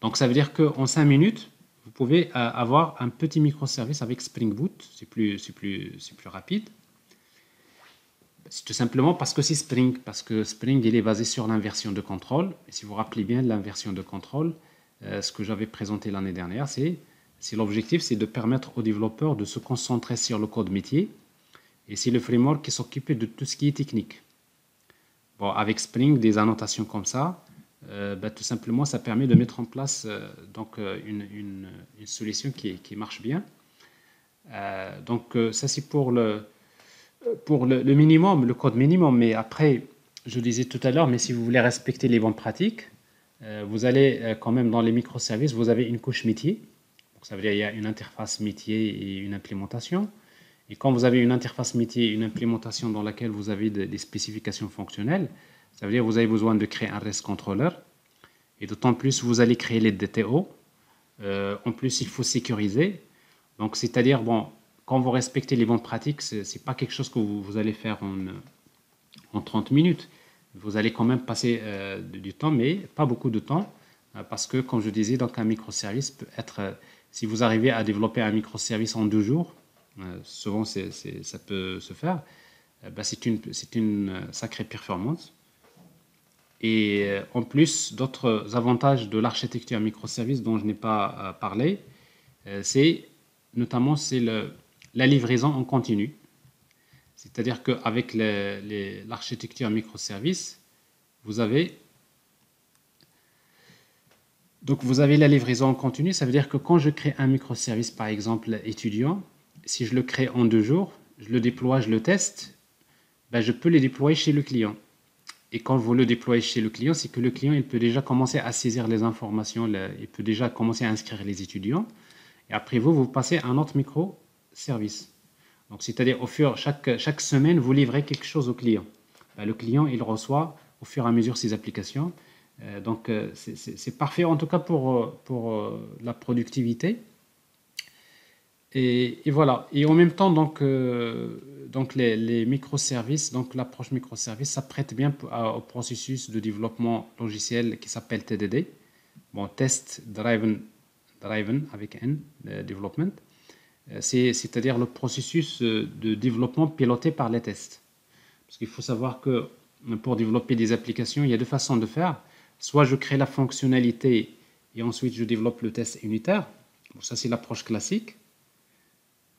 Donc, ça veut dire qu'en 5 minutes, vous pouvez avoir un petit microservice avec Spring Boot. C'est plus rapide. C'est tout simplement parce que c'est Spring. Parce que Spring, il est basé sur l'inversion de contrôle. Et si vous vous rappelez bien de l'inversion de contrôle, ce que j'avais présenté l'année dernière, c'est l'objectif, c'est de permettre aux développeurs de se concentrer sur le code métier. Et c'est le framework qui s'occupe de tout ce qui est technique. Bon, avec Spring, des annotations comme ça, tout simplement, ça permet de mettre en place une solution qui marche bien. Ça, c'est pour le minimum, le code minimum. Mais après, je disais tout à l'heure, mais si vous voulez respecter les bonnes pratiques, vous allez quand même dans les microservices, vous avez une couche métier. Donc, ça veut dire qu'il y a une interface métier et une implémentation. Et quand vous avez une interface métier et une implémentation dans laquelle vous avez des spécifications fonctionnelles, ça veut dire que vous avez besoin de créer un REST controller. Et d'autant plus, vous allez créer les DTO. En plus, il faut sécuriser. Donc, c'est-à-dire, bon, quand vous respectez les bonnes pratiques, ce n'est pas quelque chose que vous allez faire en 30 minutes. Vous allez quand même passer du temps, mais pas beaucoup de temps. Parce que, comme je disais, donc un microservice peut être... si vous arrivez à développer un microservice en 2 jours, souvent ça peut se faire, c'est une sacrée performance. Et en plus, d'autres avantages de l'architecture microservice dont je n'ai pas parlé, notamment c'est la livraison en continu. C'est-à-dire qu'avec l'architecture microservice, vous avez la livraison en continu. Ça veut dire que quand je crée un microservice, par exemple étudiant, si je le crée en 2 jours, je le déploie, je le teste, je peux le déployer chez le client. Et quand vous le déployez chez le client, c'est que le client il peut déjà commencer à saisir les informations, il peut déjà commencer à inscrire les étudiants. Et après vous passez à un autre microservice. Donc, c'est-à-dire, chaque semaine, vous livrez quelque chose au client. Le client, il reçoit au fur et à mesure ses applications. C'est parfait, en tout cas, pour la productivité. Et voilà. Et en même temps, les microservices, donc l'approche microservice, ça prête bien au processus de développement logiciel qui s'appelle TDD. Bon, Test Driven avec N, Development. C'est-à-dire le processus de développement piloté par les tests. Parce qu'il faut savoir que pour développer des applications, il y a 2 façons de faire. Soit je crée la fonctionnalité et ensuite je développe le test unitaire. Bon, ça, c'est l'approche classique.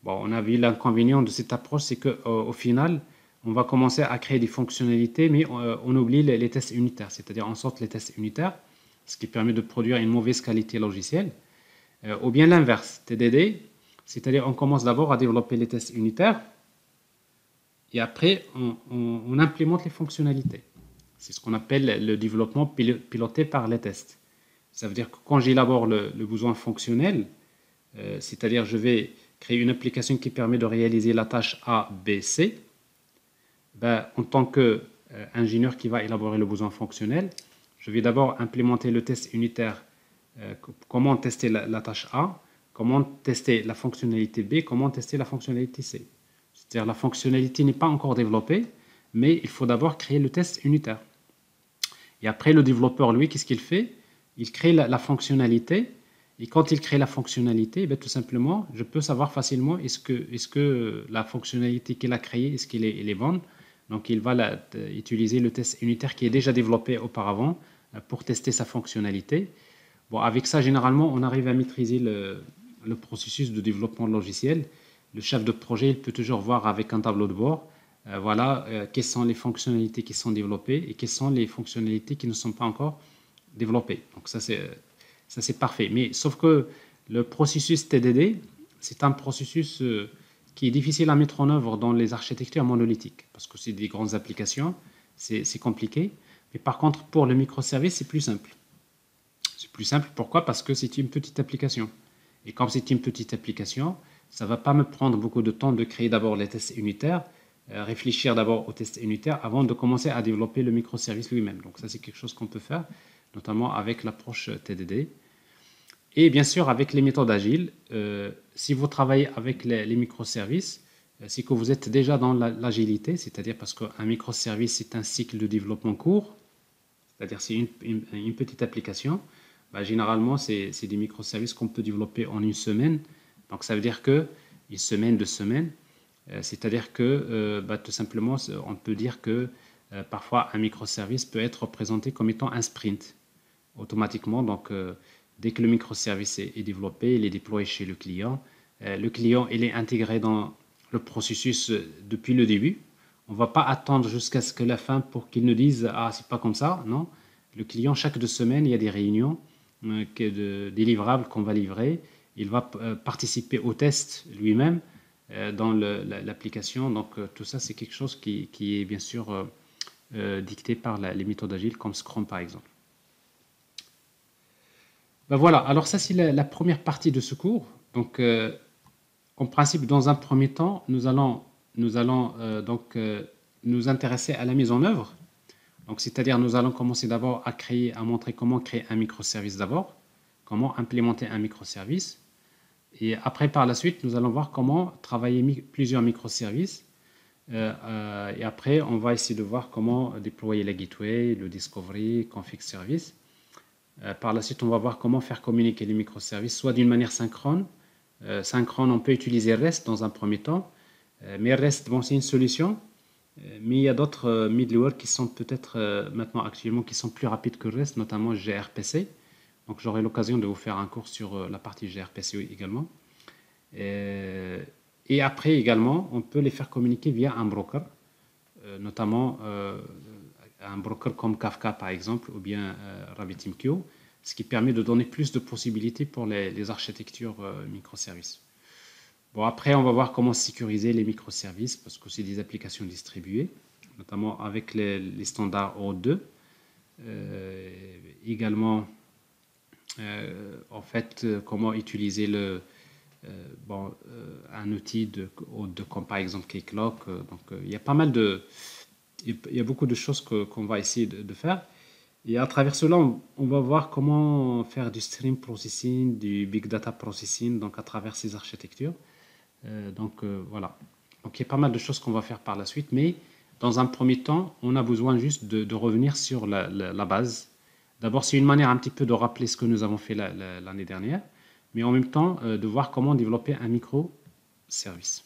Bon, on a vu l'inconvénient de cette approche, c'est qu'au final, on va commencer à créer des fonctionnalités, mais on oublie les tests unitaires. C'est-à-dire on sort les tests unitaires, ce qui permet de produire une mauvaise qualité logicielle. Ou bien l'inverse, TDD. C'est-à-dire on commence d'abord à développer les tests unitaires et après on implémente les fonctionnalités. C'est ce qu'on appelle le développement piloté par les tests. Ça veut dire que quand j'élabore le besoin fonctionnel, c'est-à-dire je vais créer une application qui permet de réaliser la tâche A, B, C, en tant qu'ingénieur qui va élaborer le besoin fonctionnel, je vais d'abord implémenter le test unitaire, comment tester la tâche A, comment tester la fonctionnalité B, comment tester la fonctionnalité C. C'est-à-dire la fonctionnalité n'est pas encore développée, mais il faut d'abord créer le test unitaire. Et après, le développeur, lui, qu'est-ce qu'il fait? Il crée la fonctionnalité, et quand il crée la fonctionnalité, tout simplement, je peux savoir facilement est-ce que la fonctionnalité qu'il a créée, est-ce qu'elle est bonne? Donc, il va utiliser le test unitaire qui est déjà développé auparavant pour tester sa fonctionnalité. Bon, avec ça, généralement, on arrive à maîtriser le processus de développement logiciel. Le chef de projet, il peut toujours voir avec un tableau de bord, quelles sont les fonctionnalités qui sont développées et quelles sont les fonctionnalités qui ne sont pas encore développées. Donc ça, c'est parfait. Mais sauf que le processus TDD, c'est un processus qui est difficile à mettre en œuvre dans les architectures monolithiques parce que c'est des grandes applications, c'est compliqué. Mais par contre, pour le microservice, c'est plus simple. C'est plus simple, pourquoi? Parce que c'est une petite application. Et comme c'est une petite application, ça ne va pas me prendre beaucoup de temps de créer d'abord les tests unitaires, réfléchir d'abord aux tests unitaires avant de commencer à développer le microservice lui-même. Donc ça, c'est quelque chose qu'on peut faire, notamment avec l'approche TDD. Et bien sûr, avec les méthodes agiles, si vous travaillez avec les microservices, c'est que vous êtes déjà dans l'agilité, c'est-à-dire parce qu'un microservice, c'est un cycle de développement court, c'est-à-dire c'est une petite application. Bah, généralement, c'est des microservices qu'on peut développer en une semaine. Donc, ça veut dire que une semaine, 2 semaines, c'est-à-dire que bah, tout simplement, on peut dire que parfois un microservice peut être représenté comme étant un sprint automatiquement. Donc, dès que le microservice est développé, il est déployé chez le client. Le client, il est intégré dans le processus depuis le début. On ne va pas attendre jusqu'à ce que la fin pour qu'il nous dise ah, c'est pas comme ça. Non. Le client, chaque 2 semaines, il y a des réunions des livrables qu'on va livrer. Il va participer au test lui-même dans l'application. Donc, tout ça, c'est quelque chose qui est bien sûr dicté par les méthodes agiles comme Scrum, par exemple. Ben voilà, alors ça, c'est la première partie de ce cours. Donc, en principe, dans un premier temps, nous allons nous intéresser à la mise en œuvre. Donc, c'est-à-dire, nous allons commencer d'abord à montrer comment créer un microservice d'abord, comment implémenter un microservice. Et après, par la suite, nous allons voir comment travailler plusieurs microservices. Et après, on va essayer de voir comment déployer la gateway, le discovery, config service. Par la suite, on va voir comment faire communiquer les microservices, soit d'une manière synchrone. Synchrone, on peut utiliser REST dans un premier temps. Mais REST, bon, c'est une solution. Mais il y a d'autres middleware qui sont peut-être maintenant actuellement qui sont plus rapides que REST, notamment gRPC. Donc j'aurai l'occasion de vous faire un cours sur la partie gRPC également. Et après également, on peut les faire communiquer via un broker, notamment un broker comme Kafka par exemple, ou bien RabbitMQ, ce qui permet de donner plus de possibilités pour les architectures microservices. Bon, après, on va voir comment sécuriser les microservices parce que c'est des applications distribuées, notamment avec les standards O2. Également, en fait, comment utiliser un outil de O2 comme par exemple Keycloak. Donc, il y a pas mal il y a beaucoup de choses qu'on va essayer de faire. Et à travers cela, on va voir comment faire du stream processing, du big data processing, donc à travers ces architectures. Voilà. Donc il y a pas mal de choses qu'on va faire par la suite, mais dans un premier temps, on a besoin juste de revenir sur la base. D'abord, c'est une manière un petit peu de rappeler ce que nous avons fait l'année dernière, mais en même temps, de voir comment développer un microservice.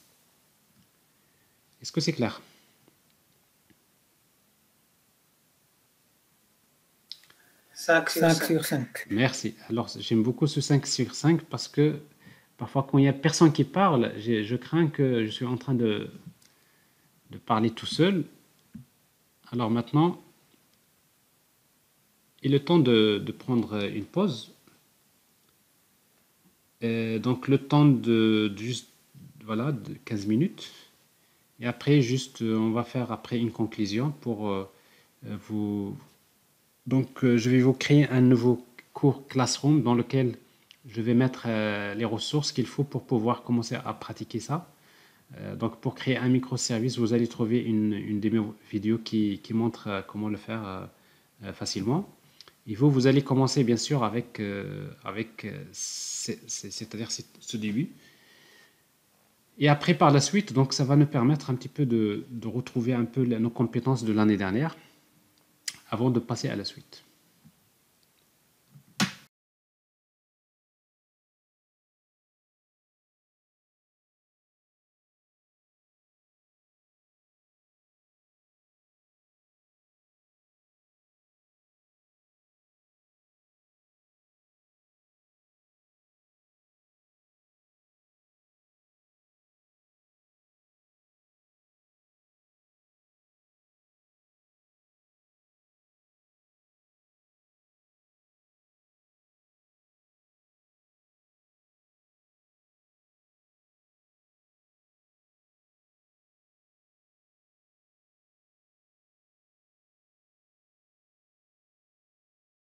Est-ce que c'est clair? Cinq sur 5. Merci. Alors, j'aime beaucoup ce 5 sur 5 parce que parfois, quand il n'y a personne qui parle, je crains que je suis en train de parler tout seul. Alors maintenant, il est temps de prendre une pause. Donc, le temps de juste, voilà, de 15 minutes. Et après, juste, on va faire après une conclusion pour vous... Donc, je vais vous créer un nouveau cours Classroom dans lequel je vais mettre les ressources qu'il faut pour pouvoir commencer à pratiquer ça. Donc, pour créer un microservice, vous allez trouver une démo vidéo qui montre comment le faire facilement. Et vous allez commencer bien sûr c'est-à-dire ce début. Et après, par la suite, donc, ça va nous permettre un petit peu de retrouver un peu nos compétences de l'année dernière avant de passer à la suite.